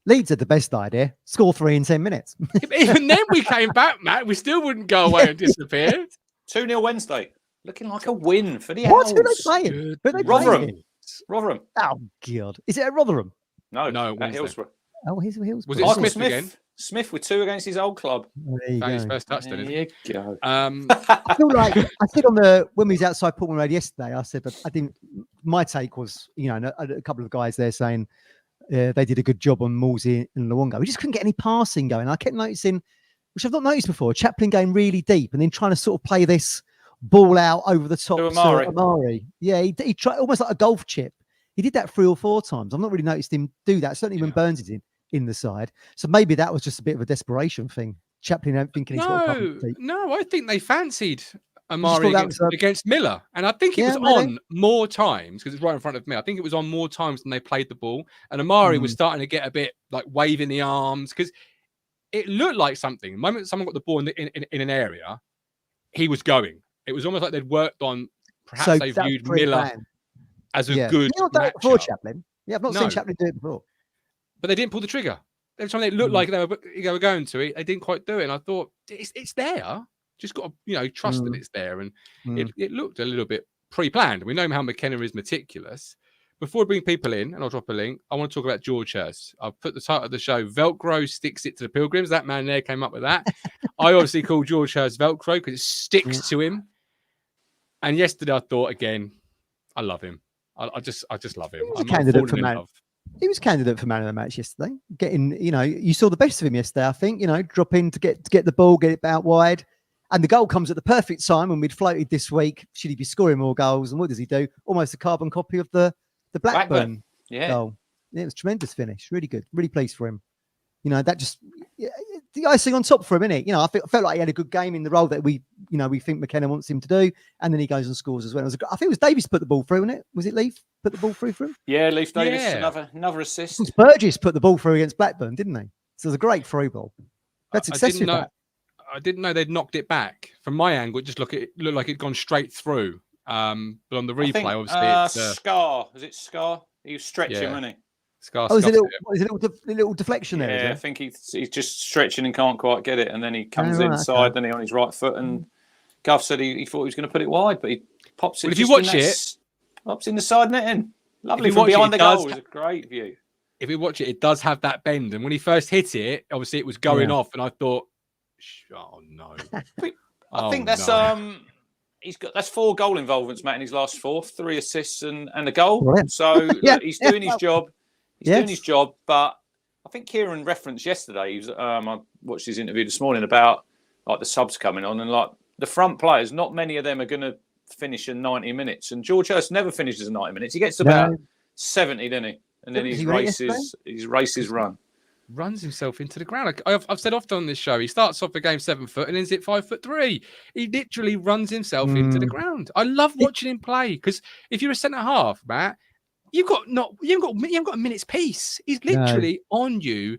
Leeds had the best idea: score 3 in 10 minutes. Even then, we came back, Matt. We still wouldn't go away and disappear. 2-0 Wednesday, looking like a win for the Owls. Who are they playing? Rotherham. Oh God, is it at Rotherham? No, at Hillsborough. Oh, Hillsborough. Was it Smith again? Smith with 2 against his old club. Found his first touchdown. There you go. I feel like I said when we was outside Portman Road yesterday, I said I didn't. My take was, a couple of guys there saying they did a good job on Morsey and Luongo. We just couldn't get any passing going. I kept noticing, which I've not noticed before, Chaplin going really deep and then trying to sort of play this ball out over the top. Amari. Yeah, he tried almost like a golf chip. He did that 3 or 4 times. I've not really noticed him do that. Certainly when Burns is in the side. So maybe that was just a bit of a desperation thing. Chaplin thinking he's got to come. No, I think they fancied thought Amari that was against Miller. And I think it Yeah, was maybe. on more times because it's right in front of me. I think it was on more times than they played the ball. And Amari was starting to get a bit like waving the arms because it looked like something. The moment someone got the ball in an area, he was going. It was almost like they'd worked on, perhaps they viewed Miller as a good matchup. Before Chaplin. Yeah, I've not No. seen Chaplin do it before. But they didn't pull the trigger. Every time they looked like they were going to it, they didn't quite do it. And I thought, it's there. Just got to, trust that it's there. And it looked a little bit pre-planned. We know how McKenna is meticulous. Before we bring people in, and I'll drop a link, I want to talk about George Hirst. I've put the title of the show, Velcro Sticks It to the Pilgrims. That man there came up with that. I obviously call George Hirst Velcro because it sticks to him. And yesterday I thought, again, I love him. I just love him. He was a candidate for man. He was candidate for man of the match yesterday. Getting, you saw the best of him yesterday, I think, drop in to get the ball, get it out wide. And the goal comes at the perfect time when we'd floated this week. Should he be scoring more goals? And what does he do? Almost a carbon copy of the Blackburn goal. Yeah, it was a tremendous finish. Really good. Really pleased for him. That just the icing on top for him, innit? I felt like he had a good game in the role that we think McKenna wants him to do. And then he goes and scores as well. I think it was Davies put the ball through, wasn't it? Was it Leaf put the ball through for him? Yeah, Leaf Davies, another assist. Burgess put the ball through against Blackburn, didn't he? So it was a great through ball. That's success with that. I didn't know they'd knocked it back. From my angle, it just looked like it'd gone straight through. But on the replay, obviously, it's Scar. Is it Scar? He was stretching, wasn't he? Scar. Oh, is it a little deflection there? Yeah, I think he's just stretching and can't quite get it, and then he comes inside, then he on his right foot, and Guff said he thought he was going to put it wide, but he pops it. Well, if you watch it, pops in the side netting. Lovely from behind the goal. It's a great view. If you watch it, it does have that bend, and when he first hit it, obviously it was going off, and I thought, oh no. I think that's that's 4 goal involvements, Matt, in his last 4, 3 assists and a goal. Brilliant. So he's doing his job. He's doing his job, but I think Kieran referenced yesterday. I watched his interview this morning about like the subs coming on, and like the front players, not many of them are going to finish in 90 minutes. And George Hirst never finishes in 90 minutes. He gets to about 70, doesn't he? And then his races run. Runs himself into the ground. I've said often on this show, he starts off the game 7 foot and ends it 5'3". He literally runs himself into the ground. I love watching him play because if you're a centre half, Matt, you haven't got a minute's peace. He's literally on you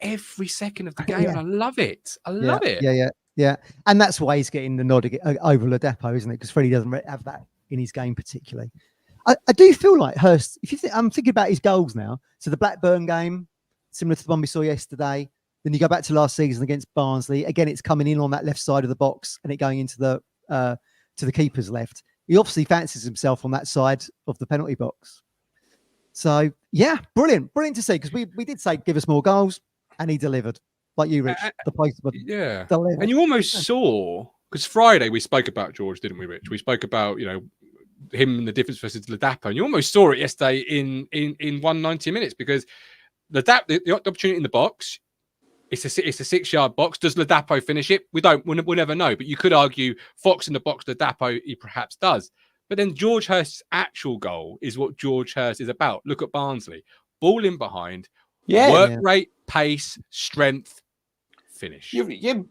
every second of the game, and I love it. I love it. Yeah. And that's why he's getting the nod over Ladapo, isn't it? Because Freddie doesn't have that in his game particularly. I do feel like Hirst. I'm thinking about his goals now. So the Blackburn game, similar to the one we saw yesterday. Then you go back to last season against Barnsley. Again, it's coming in on that left side of the box and it going into the to the keeper's left. He obviously fancies himself on that side of the penalty box. So yeah, brilliant to see, because we did say give us more goals, and he delivered. Like you, Rich, the post delivered. And you almost saw, because Friday we spoke about George, didn't we, Rich? We spoke about him and the difference versus Ladapo, and you almost saw it yesterday in 190 minutes, because the opportunity in the box, it's a 6-yard box. Does Ladapo finish it? We'll never know. But you could argue Fox in the box, Ladapo, he perhaps does. But then George Hirst's actual goal is what George Hirst is about. Look at Barnsley. Ball in behind, work rate, pace, strength, finish.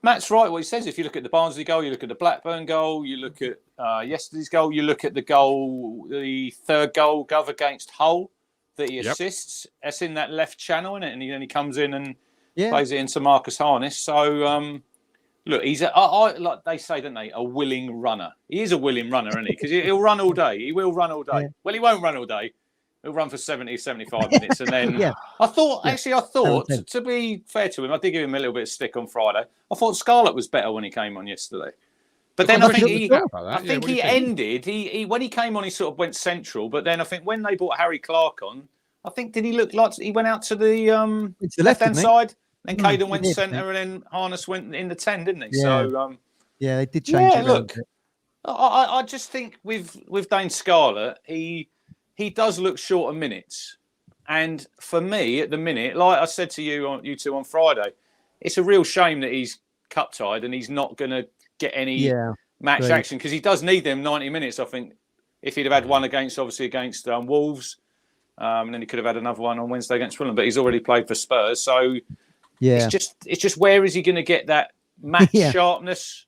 Matt's right what he says. If you look at the Barnsley goal, you look at the Blackburn goal, you look at yesterday's goal, you look at the goal, the third goal, Gov against Hull, that he assists. That's in that left channel, isn't it? And then he comes in and plays it into Marcus Harness. So, look, he's like they say, don't they? A willing runner. He is a willing runner, isn't he? Because he'll run all day. He will run all day. Yeah. Well, he won't run all day. He'll run for 70, 75 minutes. And then I thought, to be fair to him, I did give him a little bit of stick on Friday. I thought Scarlett was better when he came on yesterday. But then I think he ended. He when he came on, he sort of went central. But then I think when they brought Harry Clark on, I think, did he look like he went out to the left-hand side? Then Caden went centre, and then Harness went in the 10, didn't he? Yeah. So they did change it. Look, I just think with Dane Scarlett, he does look short of minutes, and for me at the minute, like I said to you two on Friday, it's a real shame that he's cup tied and he's not going to get any match action, because he does need them 90 minutes. I think if he'd have had one against Wolves, and then he could have had another one on Wednesday against Fulham, but he's already played for Spurs, so. Yeah, it's just where is he going to get that match Yeah. sharpness,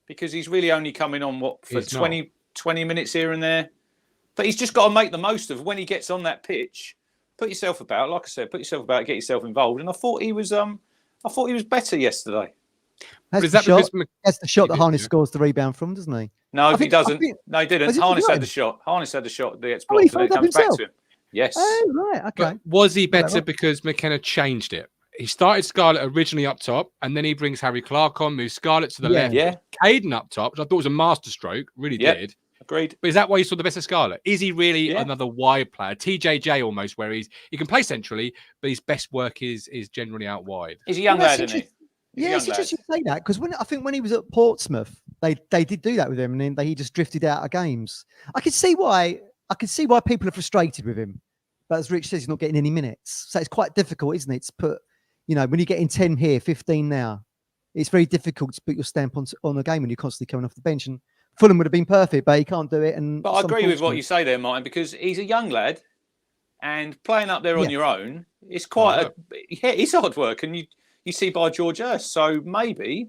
because he's really only coming on for He's 20 minutes here and there. But he's just got to make the most of when he gets on that pitch. Put yourself about, like I said, get yourself involved. And I thought he was better yesterday. That's Is the that shot. because That's the shot that did, Harness yeah. scores the rebound from, doesn't he? No, I he think- doesn't. I think- No, he didn't. Was it Harness right? had the shot. Harness had the shot that gets Oh, he blocked, and it followed up comes back himself? to him. Yes. Oh, right. Okay. But was he Got that better right. because McKenna changed it? He started Scarlett originally up top, and then he brings Harry Clark on, moves Scarlett to the Yeah. left. Yeah. Caden up top, which I thought was a masterstroke, really Yep. did. Agreed. But is that why you saw the best of Scarlett? Is he really Yeah. another wide player? TJJ almost, where he can play centrally, but his best work is generally out wide. He's a young Well, lad, that's isn't he? He's a Yeah, it's young lad. interesting you say that because I think when he was at Portsmouth, they did do that with him, and then he just drifted out of games. I can see why people are frustrated with him, but as Rich says, he's not getting any minutes, so it's quite difficult, isn't it? To put, when you're getting 10 here, 15 now, it's very difficult to put your stamp on a game when you're constantly coming off the bench. And Fulham would have been perfect, but he can't do it. And But I agree with what you say there, Martin, because he's a young lad, and playing up there on your own, it's quite it's hard work, and you see by George Hirst. So maybe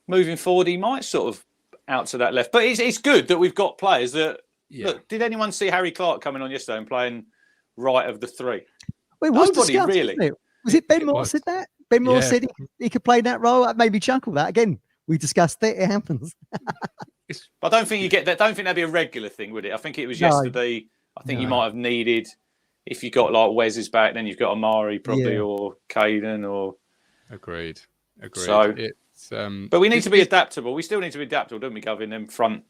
moving forward, he might sort of out to that left. But it's good that we've got players that. Yeah. Look, did anyone see Harry Clark coming on yesterday and playing right of the three? Well, it was Nobody discussed, really. wasn't it? Was it Ben It Moore was. said that? Ben Moore Yeah. said he could play that role. That made me chuckle. That again, we discussed it. It happens. But I don't think you get that. Don't think that'd be a regular thing, would it? I think it was No. yesterday. I think you No. might have needed, if you got like Wes back, then you've got Amari probably, Yeah. or Caden, or. Agreed. So- it's But we need to be adaptable. We still need to be adaptable, don't we, Gov, in them front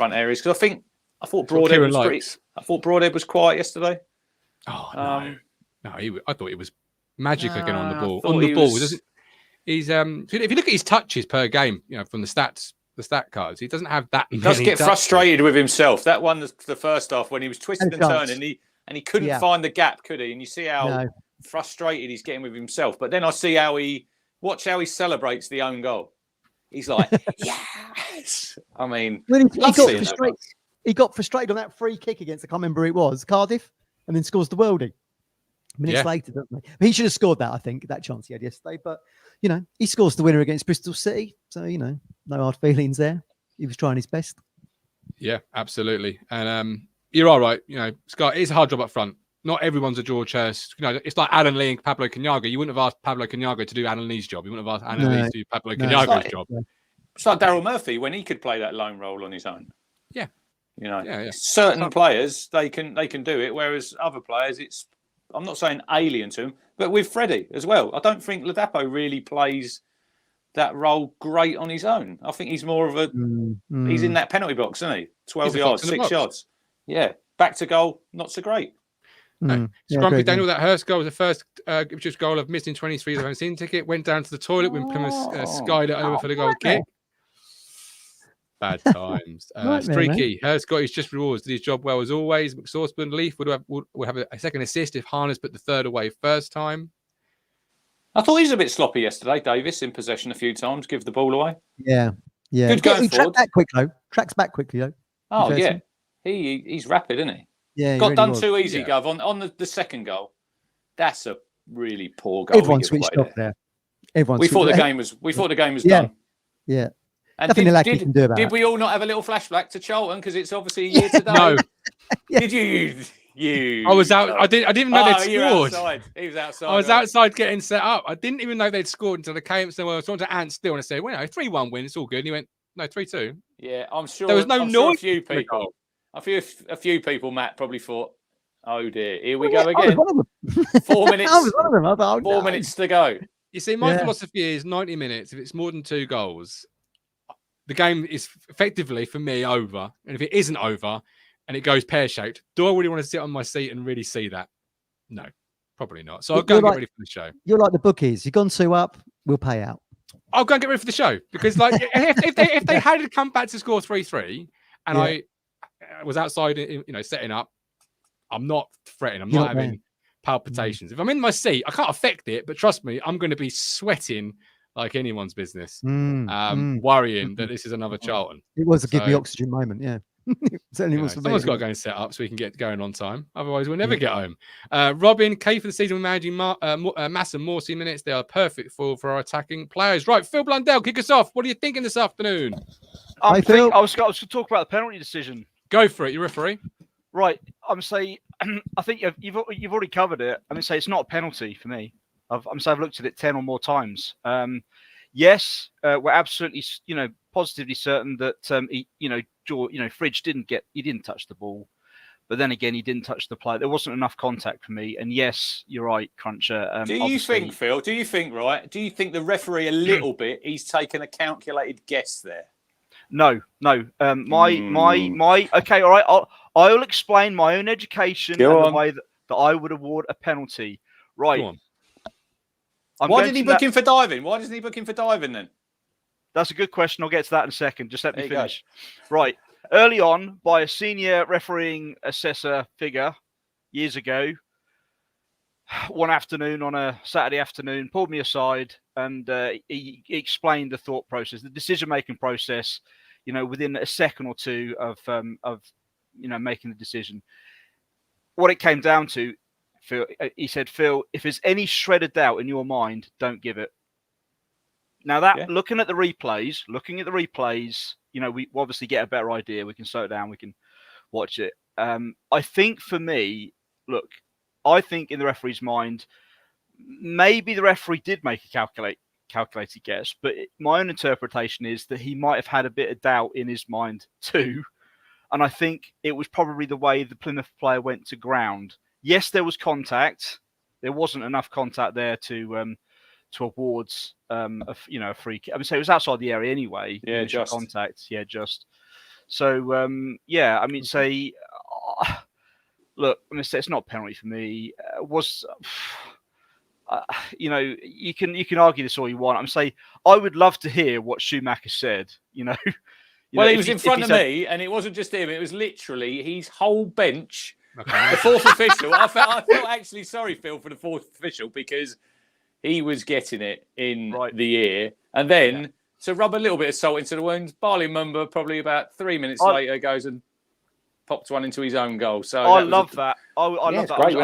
areas? Because I thought what Broadhead Kieran was pretty. likes. I thought Broadhead was quiet yesterday. Oh Um, no, I thought it was magic again on the I ball. thought On the he ball, was- doesn't he's if you look at his touches per game, from the stat cards, he doesn't have that. He does many get touches. frustrated with himself. That one, the first half, when he was twisting and And chance. turning, and he couldn't Yeah. find the gap, could he? And you see how No. frustrated he's getting with himself. But then I see how he celebrates the own goal. He's like, yes. I mean, When he love got seeing that. frustrated, he got frustrated on that free kick against, I can't remember who it was, Cardiff, and then scores the worldie. Minutes Yeah. later, doesn't he? He should have scored that, I think, that chance he had yesterday. But, he scores the winner against Bristol City. So, no hard feelings there. He was trying his best. Yeah, absolutely. And you're all right. Scott, it's a hard job up front. Not everyone's a George Hirst. It's like Alan Lee and Pablo Canyago. You wouldn't have asked Pablo Canyago to do Alan Lee's job. You wouldn't have asked Alan Lee to do Pablo No. Canyago's It's like- job. It's like Daryl Murphy when he could play that lone role on his own. Yeah. Yeah. Certain players they can do it, whereas other players I'm not saying alien to him, but with Freddie as well. I don't think Ladapo really plays that role great on his own. I think he's more of a he's in that penalty box, isn't he? 12 He's a fox yards, in the 6 box. yards. Yeah. Back to goal, not so great. Scrumpy Daniel, that Hirst goal was the first Ipswich goal I've missed in 23 years. I haven't seen the ticket. Went down to the toilet when Plymouth skied it over for the goal kick. Bad times. Nightmare, Streaky. Hirst got his just rewards. Did his job well as always. McSauceburn Leaf would have a second assist if Harness put the third away first time. I thought he was a bit sloppy yesterday, Davis, in possession a few times, give the ball away. Yeah. Good going he forward. Tracks back quickly, though. Oh, Fair yeah. to- He's rapid, isn't he? Yeah. he Got really done was. too easy, Yeah. Gov. On the second goal, that's a really poor goal. Everyone he gives switched away off there. Everyone We thought the switched- game was Yeah. done. Yeah. And Nothing Lackey can do about did it. we all not have a little flashback to Charlton because it's obviously a year today? No, Yeah. Did you? I was out. I didn't even know they'd you were scored. outside. He was outside. I was right? outside getting set up. I didn't even know they'd scored until they came and said, well, I was talking to Ant still, and I said, well, 3-1 win, it's all good. And he went, no, 3-2. Yeah, I'm sure. There was no I'm sure noise a few for the people. goal. A few people, Matt, probably thought, "Oh dear, here we Yeah, go I was again." one of them. 4 minutes. I was one of them. I thought, oh, 4 no. minutes to go. You see, my Yeah. philosophy is 90 minutes. If it's more than 2 goals, the game is effectively, for me, over. And if it isn't over and it goes pear-shaped, do I really want to sit on my seat and really see that? No, probably not. So I'll go You're and get like- ready for the show. You're like the bookies. You've gone 2 up, we'll pay out. I'll go and get ready for the show because, like, if they had come back to score 3-3, and Yeah. I was outside, setting up, I'm not fretting. I'm You're not not there. having palpitations. If I'm in my seat, I can't affect it, but trust me, I'm going to be sweating like anyone's business, worrying that this is another Charlton. It was a give me So- oxygen moment, yeah. Certainly was for me. Someone's got to go and set up so we can get going on time. Otherwise, we'll never get home. Robin, Kay for the season, managing Mass and Morsey minutes. They are perfect for our attacking players. Right, Phil Blundell, kick us off. What are you thinking this afternoon? I was going to talk about the penalty decision. Go for it, you referee. Right, I'm saying. I think you've already covered it. I'm going to say it's not a penalty for me. I've looked at it 10 or more times. Yes, we're absolutely positively certain that Fridge didn't touch the ball, but then again he didn't touch the player. There wasn't enough contact for me. And yes, you're right, Cruncher. Do you think, Phil? Do you think the referee a little bit? He's taken a calculated guess there. No. Okay, all right. I'll explain my own education and the way that I would award a penalty. Right. Go on. Why didn't he book him for diving? Why doesn't he book him for diving then? That's a good question. I'll get to that in a second. Just let me finish. Right. Early on, by a senior refereeing assessor figure years ago, one afternoon on a Saturday afternoon, pulled me aside and he explained the thought process, the decision-making process, within a second or two of making the decision. What it came down to, Phil, he said, Phil, if there's any shred of doubt in your mind, don't give it. Now looking at the replays, we obviously get a better idea. We can slow it down. We can watch it. I think for me, I think in the referee's mind, maybe the referee did make a calculated guess, but my own interpretation is that he might have had a bit of doubt in his mind too. And I think it was probably the way the Plymouth player went to ground. Yes, there was contact. There wasn't enough contact there to awards a free kick. I mean, so it was outside the area anyway. Yeah, just contact. Yeah, just. So I mean, say, look, I mean, say it's not a penalty for me. You can argue this all you want. I'm saying I would love to hear what Schumacher said. Well, he was in front of me, and it wasn't just him. It was literally his whole bench. Okay. The fourth official. I felt actually sorry, Phil, for the fourth official because he was getting it in the ear. And then to rub a little bit of salt into the wound, Barley Mumba probably about 3 minutes later goes and popped one into his own goal. So I love that. I love that. Great,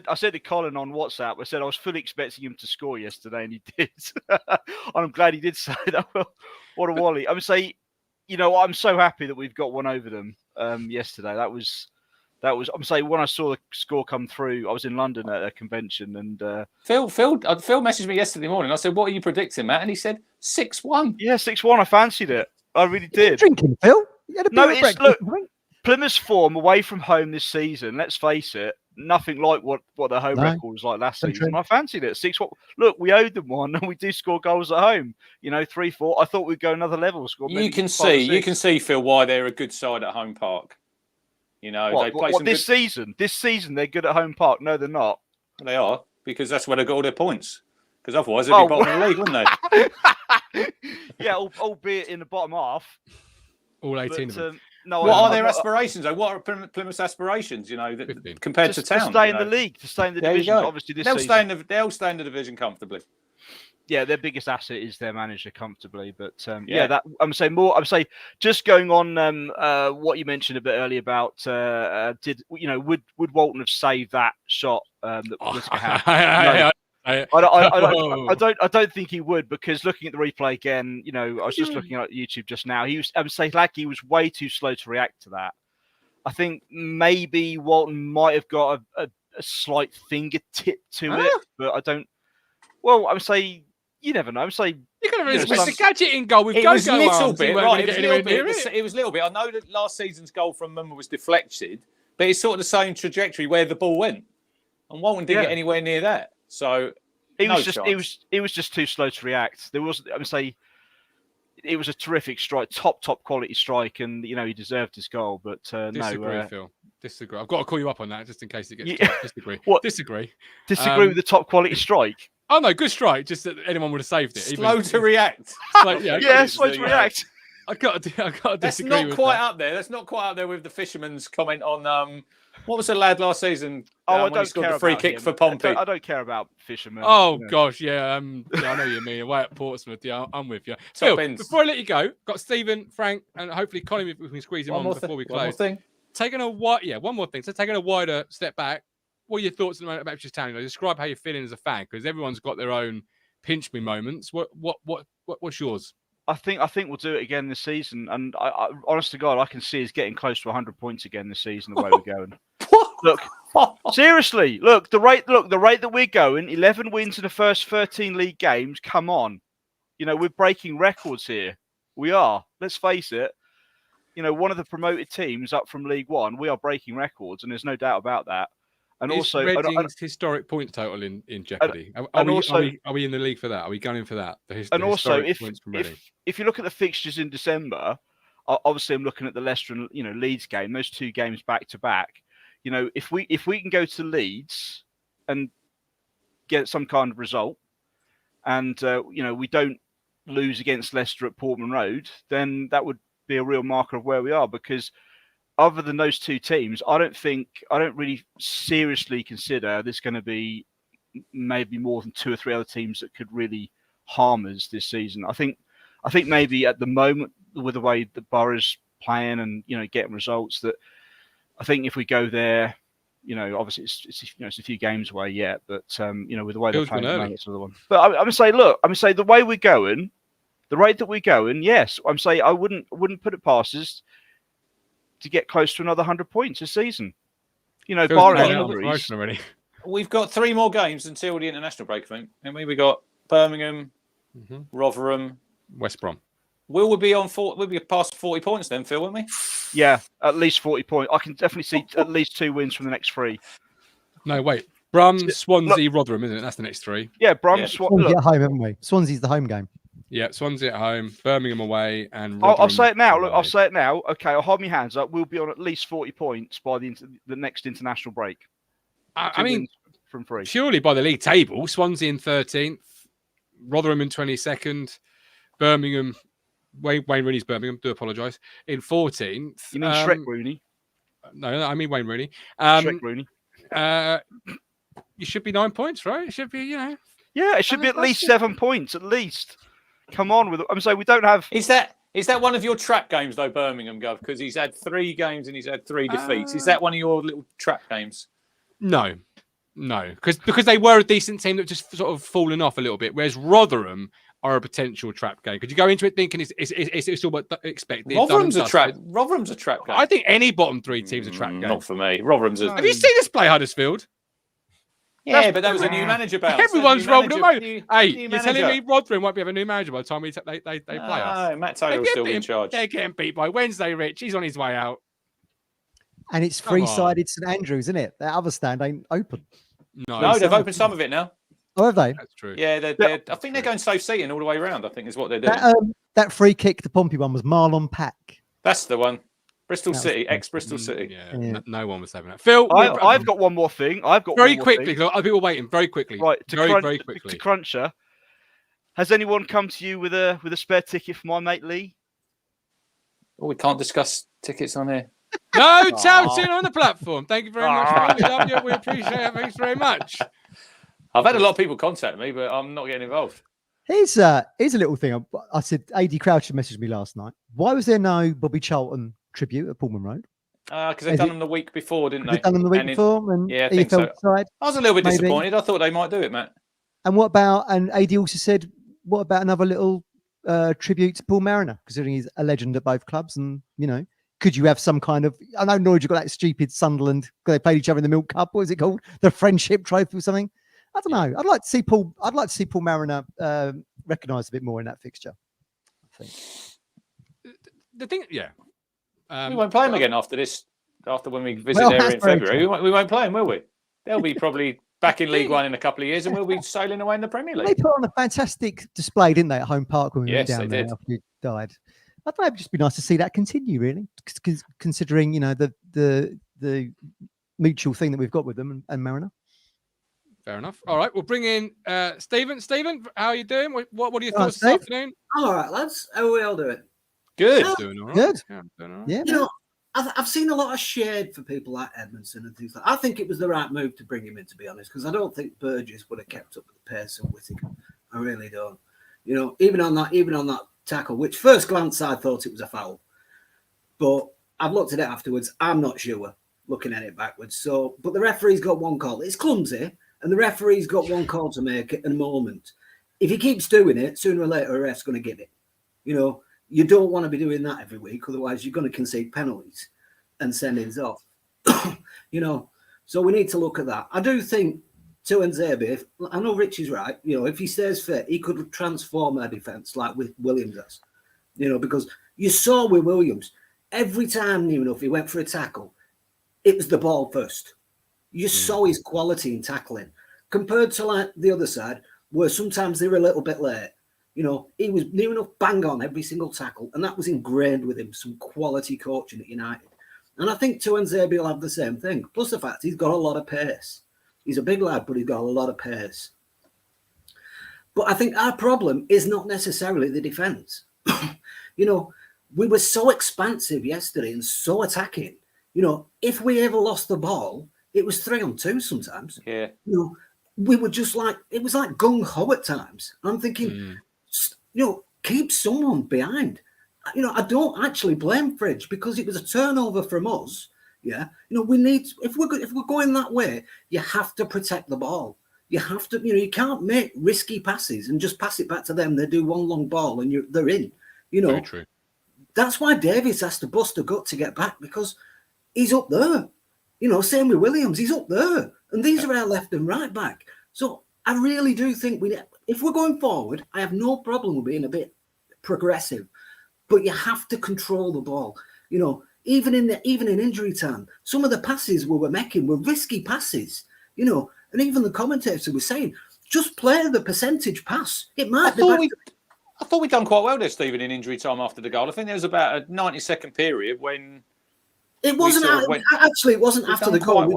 I said to Colin on WhatsApp, I said I was fully expecting him to score yesterday, and he did. And I'm glad he did say that. What a wally. I would say, I'm so happy that we've got one over them yesterday. That was. I'm saying when I saw the score come through, I was in London at a convention, and Phil messaged me yesterday morning. I said, "What are you predicting, Matt?" And he said 6-1. Yeah, 6-1. I fancied it. I really did. Drinking, Phil? Look, Plymouth's form away from home this season. Let's face it, nothing like what their home record was like last season. I fancied it. 6-1. Look, we owed them one, and we do score goals at home. 3-4. I thought we'd go another level. You can see, Phil, why they're a good side at home park. They play this season. This season, they're good at home park. No, they're not. They are, because that's where they got all their points. Because otherwise, they'd be bottom of the league, wouldn't they? Yeah, albeit in the bottom half. All 18 of them. What are their aspirations, though? What are Plymouth's aspirations, compared to Town? To stay in the league, to stay in the division, obviously this season. They'll stay in the division comfortably. Yeah, their biggest asset is their manager comfortably. But that I'm saying just going on what you mentioned a bit earlier about would Walton have saved that shot that Whittaker had? I don't think he would, because looking at the replay again, I was just looking at YouTube just now. He was way too slow to react to that. I think maybe Walton might have got a slight fingertip to it, but I don't. Well, I'm saying. You never know. I'm saying you could have Mr. Gadget in goal with It was a little bit. It was a little bit. I know that last season's goal from Mumba was deflected, but it's sort of the same trajectory where the ball went, and Walton didn't get anywhere near that. So he was just too slow to react. There was, I'm saying, it was a terrific strike, top quality strike, and he deserved his goal. But disagree, Phil. Disagree. I've got to call you up on that just in case it gets disagree. What? Disagree with the top quality strike. Oh no, good strike. Just that anyone would have saved it. Slow to react. Slow to react. I got to That's disagree not with quite that. up there. That's not quite up there with the fisherman's comment on what was the lad last season? Oh, I when he don't scored care the free about kick him. for Pompey. I don't care about Fisherman. Oh you know. gosh, yeah, I know what you mean. Away at Portsmouth, yeah, I'm with you. Top Phil, ends. before I let you go, got Stephen, Frank, and hopefully Colin, if we can squeeze him on before we One more close. thing. One more thing. So taking a wider step back, what are your thoughts at the moment about Ipswich Town? Describe how you're feeling as a fan, because everyone's got their own pinch me moments. What's yours? I think we'll do it again this season, and I honest to God, I can see us getting close to 100 points again this season. The way we're going, look, seriously, look the rate that we're going. 11 wins in the first 13 league games. Come on, we're breaking records here. We are. Let's face it. One of the promoted teams up from League One. We are breaking records, and there's no doubt about that. And Is also, Reading's historic points total in jeopardy? Are we in the league for that? Are we gunning for that? And also, points from Reading. if you look at the fixtures in December, obviously I'm looking at the Leicester and Leeds game. Those two games back to back. If we can go to Leeds and get some kind of result, and we don't lose against Leicester at Portman Road, then that would be a real marker of where we are, because other than those two teams, I don't really seriously consider there's going to be maybe more than two or three other teams that could really harm us this season. I think maybe at the moment, with the way the Borough's playing and getting results, that I think if we go there, obviously it's a few games away yet, but with the way they're playing, it's another one. But I'm gonna say the way we're going, the rate that we're going, yes, I'm saying I wouldn't put it past us to get close to another 100 points this season. Barring injuries. We've got 3 more games until the international break, I think. And we've got Birmingham, Rotherham, West Brom. Will we be on 4? We'll be past 40 points then, Phil, won't we? Yeah, at least 40 points. I can definitely see at least 2 wins from the next 3. No, wait. Brum, Swansea, Rotherham, isn't it? That's the next 3. Yeah, Brum, yeah. Swansea at home, haven't we? Swansea's the home game. Yeah, Swansea at home, Birmingham away, and Rotherham I'll say it now. away. Look, I'll say it now. Okay, I'll hold my hands up. We'll be on at least 40 points by the next international break. I mean, from 3. Purely by the league table, Swansea in 13th, Rotherham in 22nd, Birmingham, Wayne Rooney's Birmingham, do apologise, in 14th. You mean Shrek Rooney? No, I mean Wayne Rooney. Shrek Rooney. You should be 9 points, right? It should be, Yeah, it should be at least 7 points, at least. Come on, I'm saying we don't have. Is that one of your trap games though, Birmingham, Gov? Because he's had 3 games and he's had 3 defeats. Is that one of your little trap games? No, because they were a decent team that just sort of fallen off a little bit. Whereas Rotherham are a potential trap game. Could you go into it thinking it's all but expected? Rotherham's a trap game. I think any bottom 3 teams are trap game. Not for me. Rotherham's a. Have you seen us play Huddersfield? Yeah, but that was a new manager bounce. Everyone's rolled them over. Hey, you're telling me Rotherham won't be have a new manager by the time they play us? No, Matt Taylor's still in charge. They're getting beat by Wednesday, Rich. He's on his way out. And it's three-sided St Andrews, isn't it? That other stand ain't open. No, they've opened some of it now. Oh, have they? That's true. Yeah, I think they're going safe seating all the way around, I think is what they're doing. That free kick, the Pompey one, was Marlon Pack. That's the one. Bristol City, ex-Bristol City. Yeah. No one was having that. Phil, I've got one more thing. Very quickly. Other people waiting. Very quickly. Right. Very quickly. To Cruncher, has anyone come to you with a spare ticket for my mate Lee? Oh, we can't discuss tickets on here. No, touting on the platform. Thank you very much. We love you. We appreciate it. Thanks very much. I've had a lot of people contact me, but I'm not getting involved. Here's a little thing. I said, AD Croucher messaged me last night. Why was there no Bobby Charlton tribute at Pullman Road? Because they've done them the week before, didn't they? They've done them the week before, and yeah, I think so. Side, I was a little bit disappointed. I thought they might do it, Matt. And what about? And AD also said, what about another little tribute to Paul Mariner, considering he's a legend at both clubs, and could you have some kind of? I know Norwich got that stupid Sunderland. They played each other in the Milk Cup. What is it called? The Friendship Trophy or something. I don't know. I'd like to see Paul. I'd like to see Paul Mariner recognised a bit more in that fixture. I think. The thing, yeah. We won't play him again after this. After when we visit there in February, we won't play him, will we? They'll be probably back in League One in a couple of years, and we'll be sailing away in the Premier League. They put on a fantastic display, didn't they, at Home Park when we went down there did. after he died. I thought it'd just be nice to see that continue, really, considering the mutual thing that we've got with them and Mariner. Fair enough. All right, we'll bring in Stephen. Stephen, how are you doing? What are your thoughts this afternoon? I'm all right, lads. How are we all doing? Good. Doing all right. Good. Yeah, doing all right. Yeah, You know, I've seen a lot of shade for people like Edmondson and things like that. I think it was the right move to bring him in, to be honest, because I don't think Burgess would have kept up with the pace of Whittaker. I really don't. You know, even on that tackle, which first glance I thought it was a foul, but I've looked at it afterwards. I'm not sure looking at it backwards. So, but the referee's got one call. It's clumsy, and the referee's got one call to make at a moment. If he keeps doing it, sooner or later, a ref's going to give it. You know, you don't want to be doing that every week, otherwise you're going to concede penalties and send-ins off. You know, so we need to look at that. I do think Tuanzebe, I know Rich is right, you know, if he stays fit, he could transform our defence like with Williams does. You know, because you saw with Williams, every time, you know, if he went for a tackle, it was the ball first. You saw his quality in tackling compared to like the other side, where sometimes they were a little bit late. You know, he was near enough bang on every single tackle, and that was ingrained with him, some quality coaching at United. And I think Tuanzebe will have the same thing. Plus the fact he's got a lot of pace. He's a big lad, but he's got a lot of pace. But I think our problem is not necessarily the defence. You know, we were so expansive yesterday and so attacking. You know, if we ever lost the ball, it was 3-on-2 sometimes. Yeah. You know, we were just like, it was like gung-ho at times. I'm thinking, you know, keep someone behind. You know, I don't actually blame Fridge because it was a turnover from us. Yeah. You know, we need, if we're going that way, you have to protect the ball. You have to, you know, you can't make risky passes and just pass it back to them. They do one long ball and they're in. You know, Very true. That's why Davies has to bust a gut to get back because he's up there. You know, same with Williams, he's up there. And these are our left and right back. So I really do think if we're going forward, I have no problem with being a bit progressive, but you have to control the ball. You know, even in injury time, some of the passes we were making were risky passes, you know, and even the commentators were saying, just play the percentage pass. It might be. I thought we'd done quite well there, Stephen, in injury time after the goal. I think there was about a 90-second period when it wasn't. It wasn't after the goal.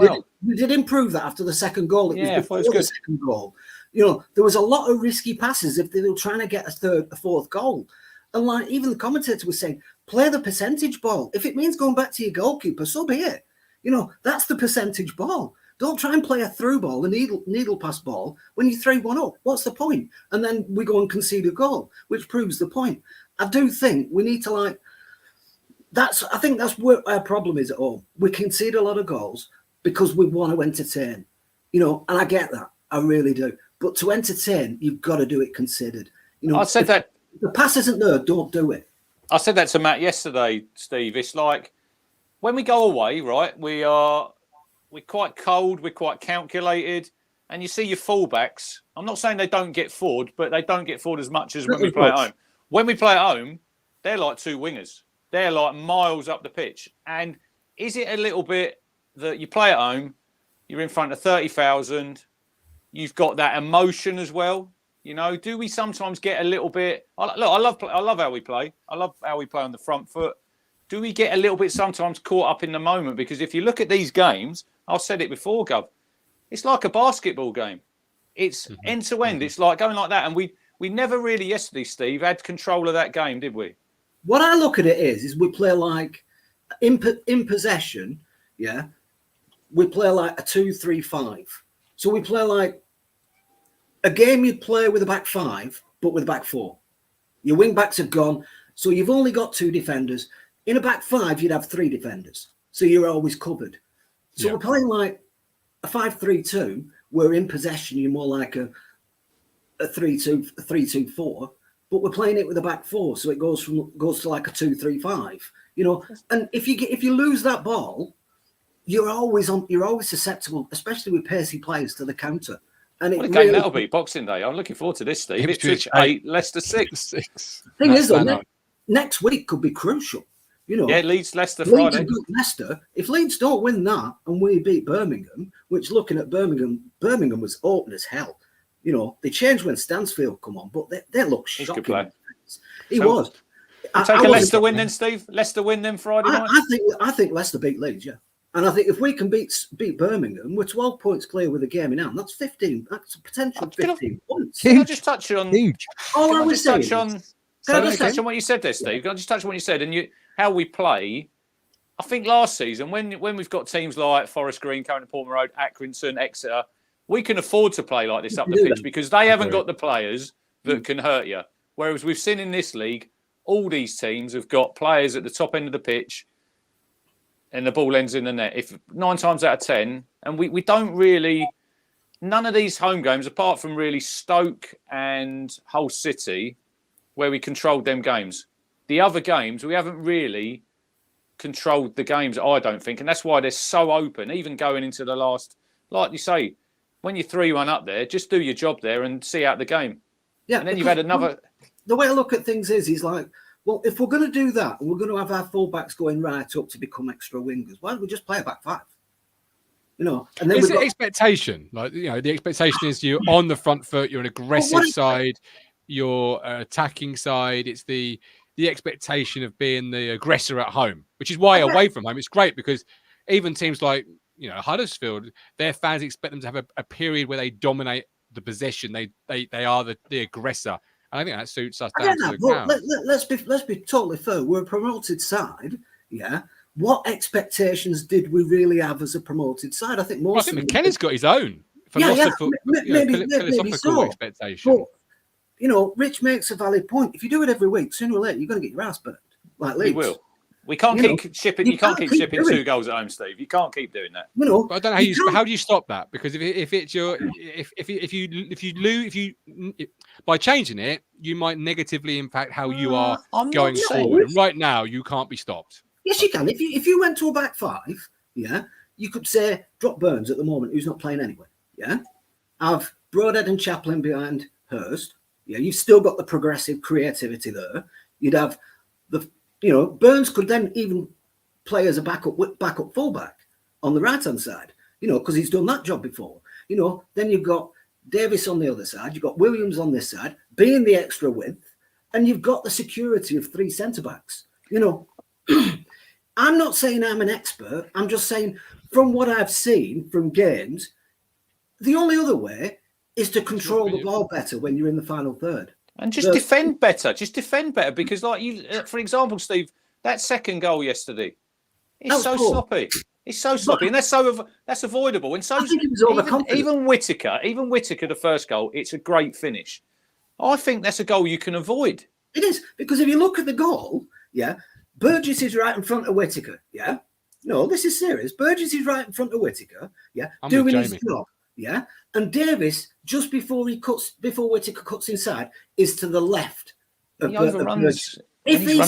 We did improve that after the second goal. It was before the second goal. You know, there was a lot of risky passes if they were trying to get a fourth goal. And like even the commentator was saying, play the percentage ball. If it means going back to your goalkeeper, so be it. You know, that's the percentage ball. Don't try and play a through ball, a needle pass ball, when you 3-1 up. What's the point? And then we go and concede a goal, which proves the point. I do think we need to I think that's where our problem is at home. We concede a lot of goals because we want to entertain, you know, and I get that. I really do. But to entertain, you've got to do it considered. You know, I said that. If the pass isn't there, don't do it. I said that to Matt yesterday, Steve. It's like when we go away, right? We're quite cold, we're quite calculated, and you see your fullbacks. I'm not saying they don't get forward, but they don't get forward as much as when we play at home. When we play at home, they're like two wingers. They're like miles up the pitch. And is it a little bit that you play at home, you're in front of 30,000, you've got that emotion as well? You know, do we sometimes get a little bit? Look, I love how we play. I love how we play on the front foot. Do we get a little bit sometimes caught up in the moment? Because if you look at these games, I've said it before, Gov, it's like a basketball game. It's end to end. It's like going like that. And we never really yesterday, Steve, had control of that game, did we? What I look at it is we play like in possession, yeah. We play like a 2-3-5. So we play like a game you'd play with a back five, but with a back four. Your wing backs are gone, so you've only got two defenders. In a back five, you'd have three defenders, so you're always covered. So we're playing like a 5-3-2, where in possession you're more like a 3-2-4, but we're playing it with a back four, so it goes to like a 2-3-5. You know, and if you lose that ball, you're always susceptible, especially with pacey players, to the counter. And what a game that'll be, Boxing Day. I'm looking forward to this, Steve. Ipswich 8, Leicester 6. Thing is, though, next week could be crucial. You know, Leeds, Leicester Friday. Leicester. If Leeds don't win that and we beat Birmingham, which looking at Birmingham was open as hell. You know, they changed when Stansfield come on, but they look shocking. Good play. He was. Take a Leicester win then, Steve. Leicester win then Friday night. I think Leicester beat Leeds, yeah. And I think if we can beat Birmingham, we're 12 points clear with a game in hand. That's 15. That's a potential 15 points. Can I just touch on huge? All I was saying Can I just touch on what you said there, Steve? Can I just touch on what you said and how we play? I think last season, when we've got teams like Forest Green, County Portman Road, Accrington, Exeter, we can afford to play like this up the pitch because they haven't got the players that can hurt you. Whereas we've seen in this league, all these teams have got players at the top end of the pitch and the ball ends in the net. If 9 times out of 10, and we don't really, none of these home games, apart from really Stoke and Hull City, where we controlled them games. The other games, we haven't really controlled the games, I don't think. And that's why they're so open, even going into the last, like you say, when you're 3-1 up there, just do your job there and see out the game. Yeah. And then you've had another... The way I look at things is like, well, if we're going to do that and we're going to have our fullbacks going right up to become extra wingers, why don't we just play a back five? You know, and then it's an expectation. Like, you know, the expectation is you're on the front foot, you're an aggressive side, you're attacking side. It's the expectation of being the aggressor at home, which is why away from home it's great, because even teams like, you know, Huddersfield, their fans expect them to have a period where they dominate the possession. They are the aggressor. And I think that suits us down to the ground. Let's be totally fair. We're a promoted side, yeah. What expectations did we really have as a promoted side? I think most. I think McKenna's got his own philosophical, maybe so. Expectation. But, you know, Rich makes a valid point. If you do it every week, sooner or later you're going to get your ass burnt. Like Leeds. We will. We can't keep shipping. You can't keep shipping 2 goals at home, Steve. You can't keep doing that. You know, but I don't know how do you stop that? Because if it's your if you lose by changing it, you might negatively impact how you are going forward. And right now, you can't be stopped. Yes, you can. If you went to a back five, yeah, you could say drop Burns at the moment, who's not playing anyway. Yeah, have Broadhead and Chaplin behind Hirst. Yeah, you've still got the progressive creativity there. You'd have Burns could then even play as a backup fullback on the right hand side. You know, because he's done that job before. You know, then you've got Davis on the other side. You've got Williams on this side, being the extra width, and you've got the security of 3 centre backs. You know. I'm not saying I'm an expert. I'm just saying from what I've seen from games, the only other way is to control the ball better when you're in the final third. And just defend better. Just defend better because, like you, for example, Steve, that second goal yesterday, it's so sloppy. It's so sloppy, and that's avoidable. And so I think it was overconfident. Even Whittaker, the first goal, it's a great finish. I think that's a goal you can avoid. It is, because if you look at the goal, yeah, Burgess is right in front of Whittaker, yeah. No, this is serious. Burgess is right in front of Whittaker, yeah, doing his job, yeah. And Davis, just before Whittaker cuts inside, is to the left of Burgess. If he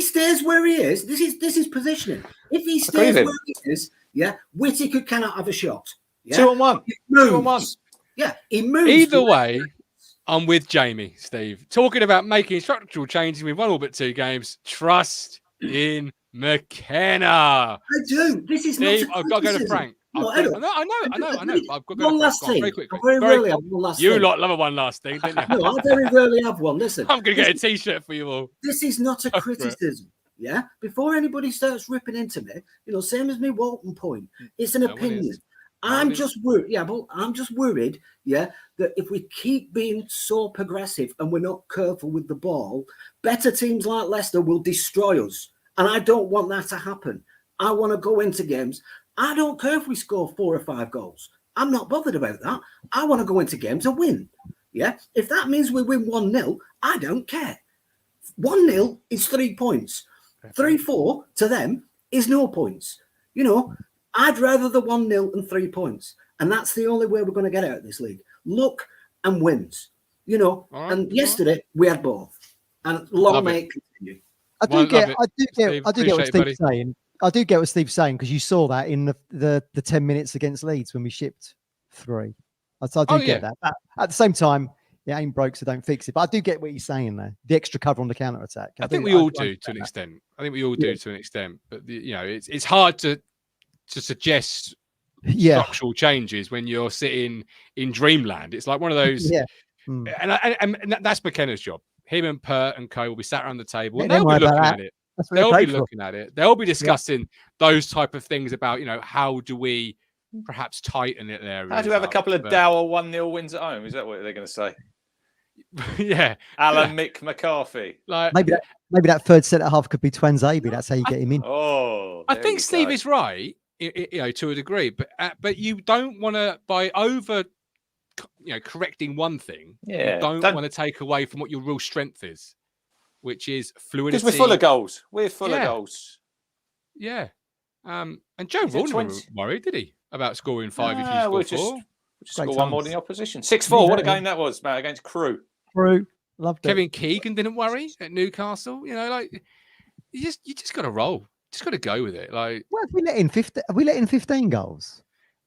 stays where he is, this is positioning. If he stays where he is, yeah, Whittaker cannot have a shot. Yeah? 2 on 1. 2 on 1. Yeah, he moves. Either way, I'm with Jamie, Steve. Talking about making structural changes, we've won all but 2 games. Trust in McKenna. I do. This is Steve, not I've got to go to Frank. No, I know. I've got to go one last thing. Very quickly. Very rarely have one last thing. You lot love a one last thing, didn't you? No, I very rarely have one. Listen. I'm going to get a T-shirt for you all. This is not a criticism. Yeah? Before anybody starts ripping into me, you know, same as me Walton point. It's an opinion. I'm just worried. Yeah, but I'm just worried, yeah, that if we keep being so progressive and we're not careful with the ball, better teams like Leicester will destroy us. And I don't want that to happen. I want to go into games. I don't care if we score 4 or 5 goals. I'm not bothered about that. I want to go into games and win. Yeah. If that means we win 1-0, I don't care. 1-0 is 3 points. 3-4 to them is no points. You know, I'd rather the 1-0 and 3 points. And that's the only way we're going to get out of this league. Luck and wins. You know, and yesterday we had both. And long may it continue. I do get what Steve's saying. I do get what Steve's saying, because you saw that in the 10 minutes against Leeds when we shipped 3. I do get that. But at the same time, it ain't broke, so don't fix it. But I do get what he's saying there. The extra cover on the counter attack. I think we all do to an extent. I think we all do to an extent. But you know, it's hard to suggest structural changes when you're sitting in dreamland. It's like one of those. And that's McKenna's job. Him and Pert and Co will be sat around the table and they'll be looking at it. They'll be looking at it. They'll be discussing those type of things about, you know, how do we perhaps tighten it there? How do we have a couple of dour 1-0 wins at home? Is that what they're going to say? Yeah, Alan Mick McCarthy. like Maybe that third centre half could be Twanzebe. That's how you get him in. Oh, I there think you Steve go. is right, you know, to a degree, but you don't want to, by over, you know, correcting one thing, Yeah, you don't don't- want to take away from what your real strength is, which is fluidity. Because we're full of goals. We're full of Yeah. goals. Yeah. And Joe He's a Vaughan never 20. worried, did he, about scoring 5 if you Ah, score we'll 4? We'll just Great score one more times. than the opposition. 6-4. What a Yeah. game that was, man, against Crewe. Through. Loved it. Kevin Keegan didn't worry at Newcastle. You know, like you just got to roll. Just got to go with it. Like Well, have we let in 15? Have we let in 15 goals?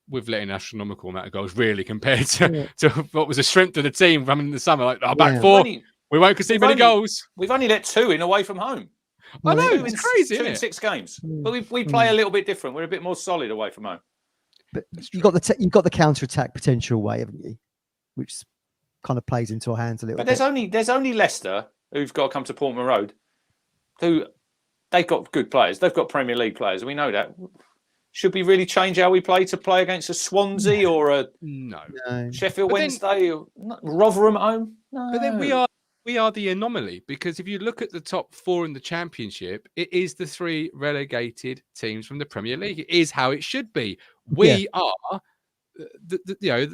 we've let an astronomical amount of goals, really, compared to, Yeah. to what was the strength of the team coming in the summer. Like our back Yeah. four, Only- we won't concede we've many only- goals. We've only let 2 in away from home. I know, Well, it's crazy, Two isn't in it? 6 games. Mm. But we play a little bit different. We're a bit more solid away from home. But you've got the counter attack potential away, haven't you? Which kind of plays into our hands a little But bit. there's only Leicester who've got to come to Portman Road, who they've got good players. They've got Premier League players. We know that. Should we really change how we play to play against a Swansea or a No. No. Sheffield But then- Wednesday or Rotherham at home? No. But then we are the anomaly, because if you look at the top 4 in the Championship, it is the 3 relegated teams from the Premier League. It is how it should be. We are, you know,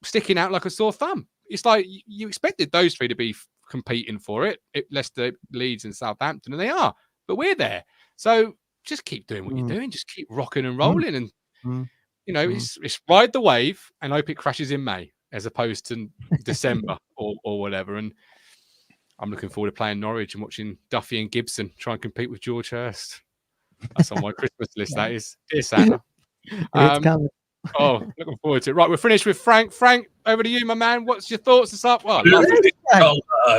sticking out like a sore thumb. It's like you expected those 3 to be competing for it. Leicester, Leeds, and Southampton, and they are. But we're there. So just keep doing what you're doing. Just keep rocking and rolling, and you know, it's ride the wave and hope it crashes in May as opposed to December or whatever. And I'm looking forward to playing Norwich and watching Duffy and Gibson try and compete with George Hirst. That's on my Christmas list. That is, dear Santa. It's coming. Oh, looking forward to it. Right, we're finished with Frank. Frank, over to you, my man. What's your thoughts this up? Well,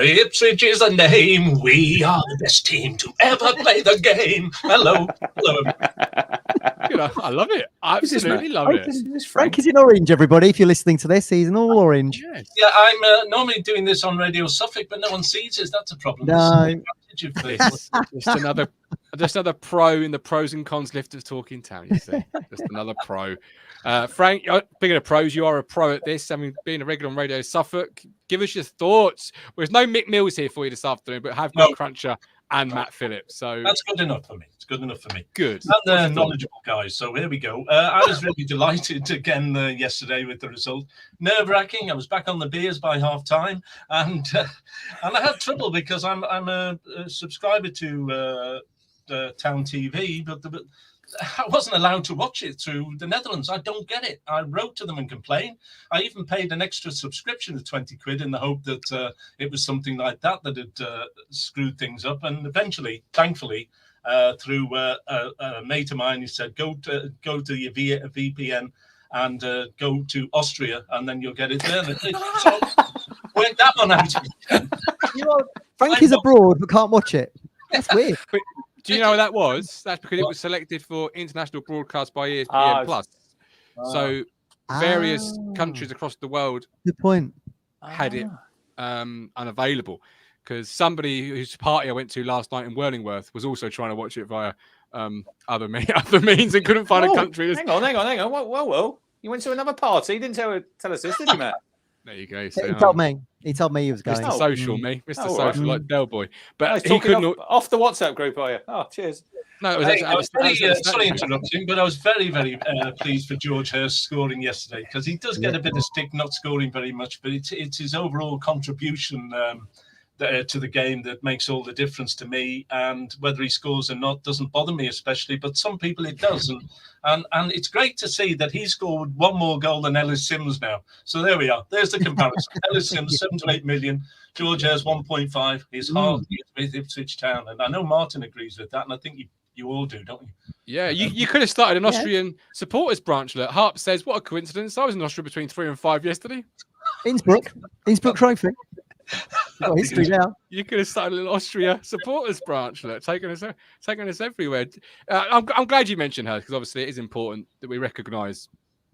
Ipswich is the name. We are the best team to ever play the game. Hello. Hello, everyone. you know, I love it. I Who's this absolutely man? love it. This is Frank is in orange, everybody. If you're listening to this, he's in all orange. Yes. Yeah, I'm normally doing this on Radio Suffolk, but no one sees us. That's a problem. No. It's just another pro in the pros and cons lift of Talking Town, you see. Just another pro. Frank, speaking of pros, you are a pro at this. I mean, being a regular on Radio Suffolk, give us your thoughts. There's no Mick Mills here for you this afternoon, but have got Cruncher and Matt Phillips. So That's good enough for me. It's good enough for me. good. And they're knowledgeable guys. So here we go. I was really delighted again yesterday with the result. Nerve-wracking. I was back on the beers by half time, and I had trouble because I'm a subscriber to Town TV, but I wasn't allowed to watch it through the Netherlands. I don't get it. I wrote to them and complained. I even paid an extra subscription of 20 quid in the hope that it was something like that had screwed things up. And eventually, thankfully, through a mate of mine, he said, go to your VPN and go to Austria, and then you'll get it there. So work that one out. Frank is abroad but can't watch it. That's weird. Do you know what that was? That's because it was selected for international broadcast by ESPN Ah, Plus. So various countries across the world Good point. had it unavailable, because somebody whose party I went to last night in Whirlingworth was also trying to watch it via other means and couldn't find a country. Hang on. Well, you went to another party. You didn't tell us this, did you, Matt? There you go. He So, told me. He told me he was going. Mr. Social, me, Mr. Oh, Social, right. like Del Boy. Oh, But he's he talking couldn't. off the WhatsApp group, are you? Oh, cheers. No, it was Hey, I was very, actually sorry interrupting, but I was very, very pleased for George Hirst scoring yesterday, because he does get a bit of stick not scoring very much, but it's his overall contribution to the game that makes all the difference to me. And whether he scores or not doesn't bother me especially, but some people it does. And it's great to see that he scored one more goal than Ellis Sims now. So there we are. There's the comparison. Ellis Sims, 7 to 8 million. George has 1.5. His heart is with Ipswich Town. And I know Martin agrees with that, and I think you all do, don't you? Yeah, you could have started an Austrian supporters branchlet. Harp says, what a coincidence. I was in Austria between 3 and 5 yesterday. Innsbruck trophy. Got history now. You could have started an Austria supporters branchlet, taking us everywhere. I'm glad you mentioned her, because obviously it is important that we recognise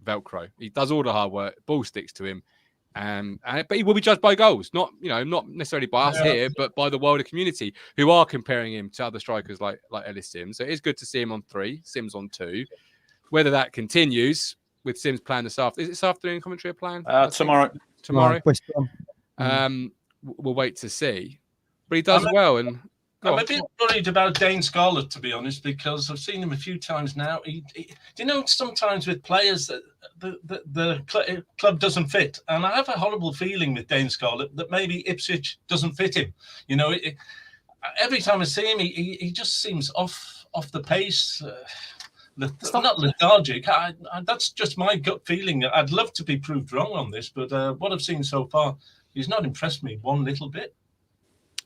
Velcro. He does all the hard work. Ball sticks to him. But he will be judged by goals, not necessarily by us here, but by the wider community, who are comparing him to other strikers like Ellis Sims. So it is good to see him on 3, Sims on 2. Whether that continues with Sims playing this afternoon, is it this afternoon commentary plan? Tomorrow. Tomorrow. West Brom. we'll wait to see. But he does well. And I'm a bit worried about Dane Scarlett, to be honest, because I've seen him a few times now. Do you know, sometimes with players that the club doesn't fit, and I have a horrible feeling with Dane Scarlett that maybe Ipswich doesn't fit him. You know, every time I see him, he just seems off the pace. Not lethargic. That's just my gut feeling. I'd love to be proved wrong on this, but what I've seen so far, he's not impressed me one little bit.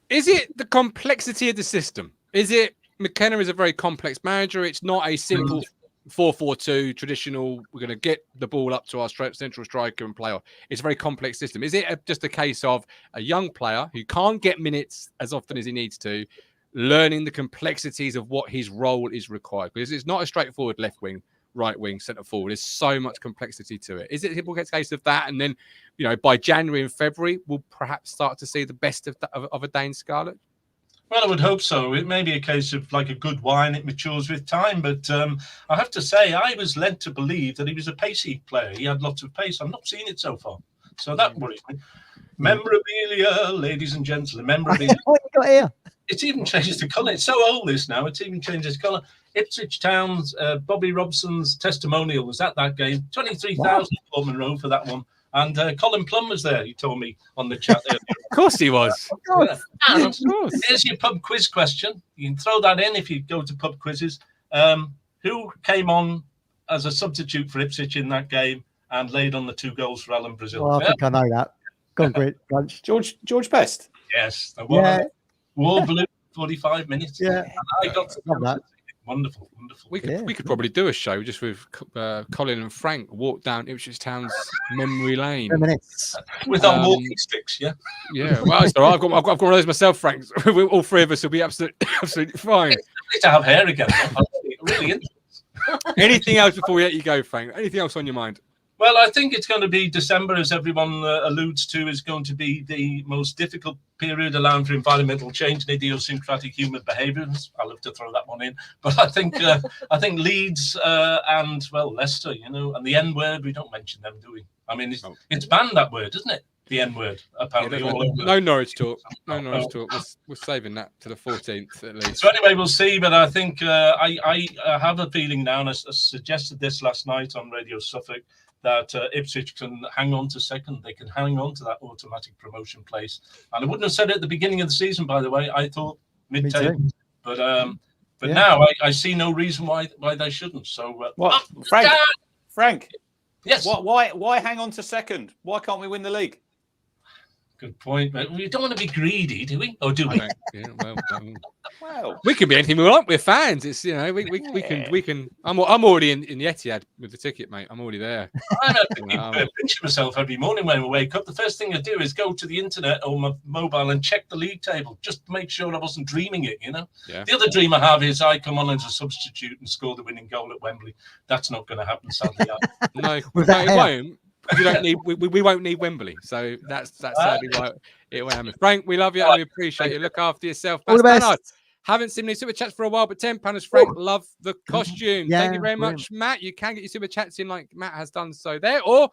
Is it the complexity of the system? Is it McKenna is a very complex manager? It's not a simple 4-4-2 traditional. We're going to get the ball up to our central striker and play off. It's a very complex system. Is it just a case of a young player who can't get minutes as often as he needs to, learning the complexities of what his role is required? Because it's not a straightforward left wing, right wing, centre forward. There's so much complexity to it. Is it a case of that, and then, you know, by January and February we'll perhaps start to see the best of a Dane Scarlett? Well, I would hope so. It may be a case of like a good wine, it matures with time. But I have to say, I was led to believe that he was a pacey player. He had lots of pace. I've not seen it so far, so that worries me. Memorabilia, ladies and gentlemen, memorabilia. What you got here? It's even changed the colour. It's so old, this now. It's even changed its colour. Ipswich Town's Bobby Robson's testimonial was at that game. 23,000 for Monroe for that one. And Colin Plum was there, he told me on the chat there. Of course he was. Yeah. And of course. Here's your pub quiz question. You can throw that in if you go to pub quizzes. Who came on as a substitute for Ipswich in that game and laid on the 2 goals for Alan Brazil? Well, I think I know that. Go on, great bunch. George Best. Yes, the one. Yeah. Wall blue, 45 minutes. Yeah. And I got to that. Wonderful. We could probably do a show just with Colin and Frank walk down Ipswich Town's memory lane with our walking sticks. Yeah. Well, so I've got one of those myself, Frank. All 3 of us will be absolutely fine. Need to have hair again. Really interesting. Anything else before we let you go, Frank? Anything else on your mind? Well, I think it's going to be December, as everyone alludes to, is going to be the most difficult period, allowing for environmental change and idiosyncratic human behaviours. I love to throw that one in, but I think Leeds and Leicester, you know, and the N word, we don't mention them, do we? I mean, it's banned, that word, isn't it? The N word, apparently. No Norwich talk. No Norwich talk. We're saving that to the 14th at least. So anyway, we'll see. But I think I have a feeling now, and I suggested this last night on Radio Suffolk, that Ipswich can hang on to second. They can hang on to that automatic promotion place. And I wouldn't have said it at the beginning of the season, by the way. I thought mid-table. But now I see no reason why they shouldn't. So what, Frank? Yes. Why hang on to second? Why can't we win the league? Good point. But we don't want to be greedy, do we? Or do we? Yeah, well, we can be anything we want. We're fans. It's, you know, we can. I'm already in the Etihad with the ticket, mate. I'm already there. I have to pinch myself every morning when I wake up. The first thing I do is go to the internet or my mobile and check the league table just to make sure I wasn't dreaming it. You know. Yeah. The other dream I have is I come on as a substitute and score the winning goal at Wembley. That's not going to happen, sadly. No, it won't. We don't need. We won't need Wembley, so that's sadly why it won't happen. Frank, we love you and we appreciate you. Look after yourself. All the best. Haven't seen any super chats for a while, but £10. Frank, love the costume. Yeah, thank you very much, Matt. You can get your super chats in like Matt has done so there. Or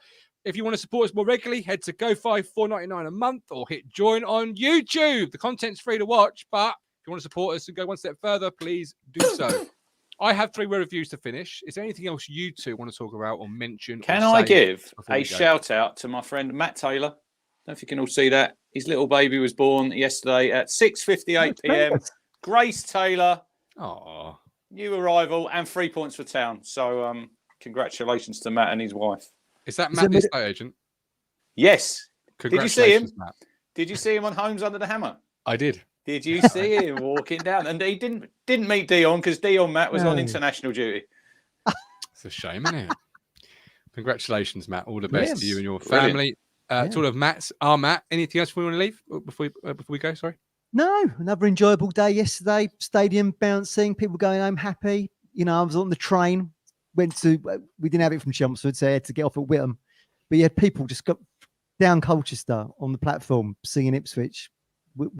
if you want to support us more regularly, head to Go5 $4.99 a month, or hit join on YouTube. The content's free to watch, but if you want to support us and go one step further, please do so. I have 3 reviews to finish. Is there anything else you two want to talk about or mention? Can I give a shout out to my friend Matt Taylor? I don't know if you can all see that. His little baby was born yesterday at 6:58 p.m. Grace Taylor. Oh, new arrival and 3 points for Town. So congratulations to Matt and his wife. Is that Matt, the estate agent? Yes. Did you see him? Matt. Did you see him on Homes Under the Hammer? I did. Did you see him walking down? And he didn't meet Dion because Dion Matt was on international duty. It's a shame, isn't it? Congratulations, Matt. All the best to you and your family. To all of Matt's. Matt, anything else we want to leave before we go? Sorry. No, another enjoyable day yesterday. Stadium bouncing, people going home happy. You know, I was on the train. We didn't have it from Chelmsford, so I had to get off at Whittam. But yeah, people just got down Colchester on the platform singing Ipswich.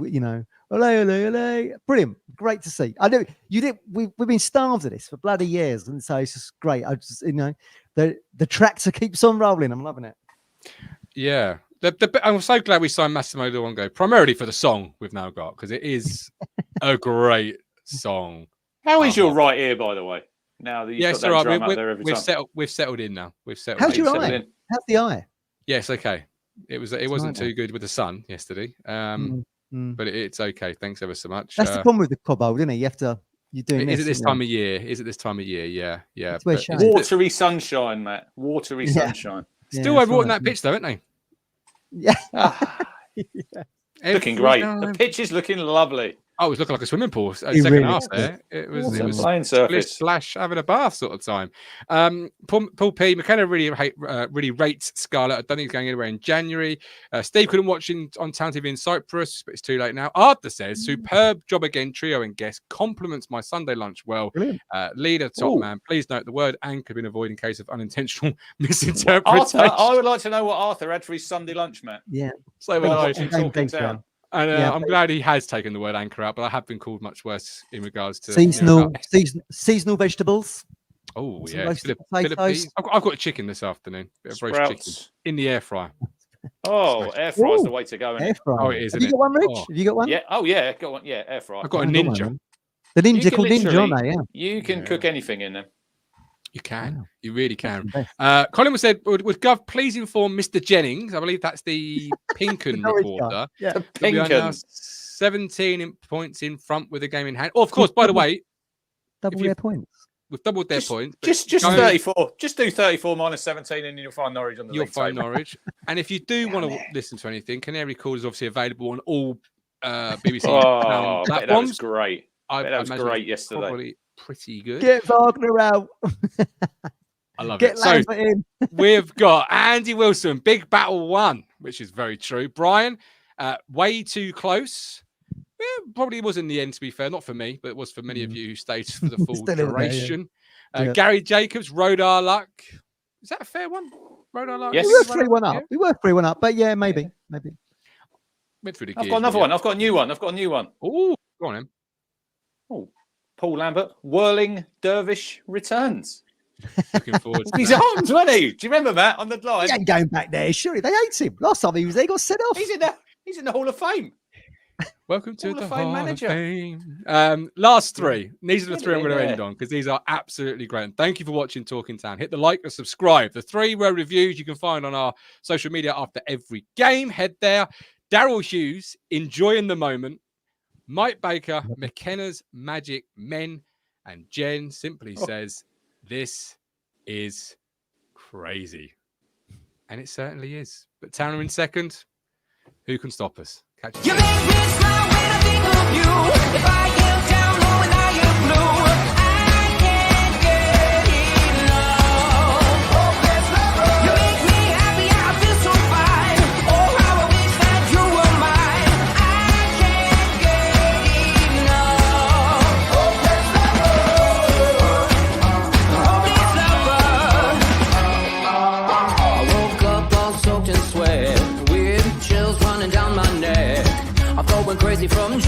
You know, ole, ole, ole. Brilliant, great to see. I know you did. We've been starved of this for bloody years, and so it's just great. I just, you know, the tractor keeps on rolling. I'm loving it. Yeah, I'm so glad we signed Massimo Luongo, primarily for the song we've now got, because it is a great song. How is your right ear, by the way? Now that you've got that drum up there every time. We've settled in now. We've settled. How's your settled eye? in. How's the eye? Yes, okay. It wasn't too good with the sun yesterday, but it's okay. Thanks ever so much. That's the problem with the cobalt, isn't it? You're doing this. Is it this time of year? Is it this time of year? Yeah. Watery sunshine, Matt. Watery sunshine. Still overwrought that pitch, though, aren't they? Yeah. Looking great. The pitch is looking lovely. Oh, it was looking like a swimming pool. It Second really half is. there. It was playing surface / having a bath sort of time. Paul P. McKenna really rates Scarlett. I don't think he's going anywhere in January. Steve couldn't watch on Town TV in Cyprus, but it's too late now. Arthur says, superb job again, trio and guest. Compliments my Sunday lunch well. Leader, top man. Please note the word and could have been avoided in case of unintentional misinterpretation. Arthur, I would like to know what Arthur had for his Sunday lunch, Matt. Yeah. So would I. Talking Town. And I'm glad he has taken the word anchor out, but I have been called much worse in regards to seasonal vegetables. Oh, Some yeah. roasted potatoes. I've got chicken this afternoon. Bit of roast chicken in the air fryer. Oh, air fryer's the way to go. Air fryer. Oh, it is. Have you got one, Rich? Oh. Have you got one? Yeah. Oh, yeah. Got one. Yeah, air fryer. I've got a Ninja. The Ninja called Ninja, aren't they? Yeah. You can cook anything in them. You can. You really can. Colin was said, would Gov please inform Mr. Jennings, I believe that's the Pinken reporter. Yeah. We are now 17 points in front with a game in hand. Oh, of course, by the way, double their points. We've doubled their points. Just 34. Just do 34 minus 17 and you'll find Norwich on the league table. Norwich. And if you do want to listen to anything, Canary Call is obviously available on all BBC platforms. That was great. That was great yesterday. Probably pretty good. Get Wagner out. I love Get it. So in. we've got Andy Wilson, big battle one, which is very true. Brian, way too close. Probably was in the end, to be fair. Not for me, but it was for many of you who stayed for the full duration. Gary Jacobs, Road Our Luck. Is that a fair one? Road Our Luck? Yes. We were 3-1 up. We were 3-1 up, but yeah, maybe. Went through the I've got another one. I've got a new one. Oh, go on, then. Oh, Paul Lambert, Whirling Dervish returns. Looking forward to He's armed, wasn't he? Do you remember, Matt, on the line? He ain't going back there, surely. They hate him. Last time he was there, he got sent off. He's in the Hall of Fame. Welcome to the Hall Hall of of Fame. Last three. These are the three I'm going to end on because these are absolutely great. And thank you for watching Talking Town. Hit the like and subscribe. The 3 were reviews you can find on our social media after every game. Head there. Daryl Hughes, Enjoying the Moment. Mike Baker, McKenna's Magic Men. And Jen simply says, this is crazy. And it certainly is. But Town are in second. Who can stop us? Catch you. You make me smile when I think of you. If I get down low and I am blue, I can't get enough. You make me happy, I feel so fine. Oh, how I wish that you were mine. I can't get enough. I woke up all soaked in sweat, weird chills running down my neck. I'm going crazy from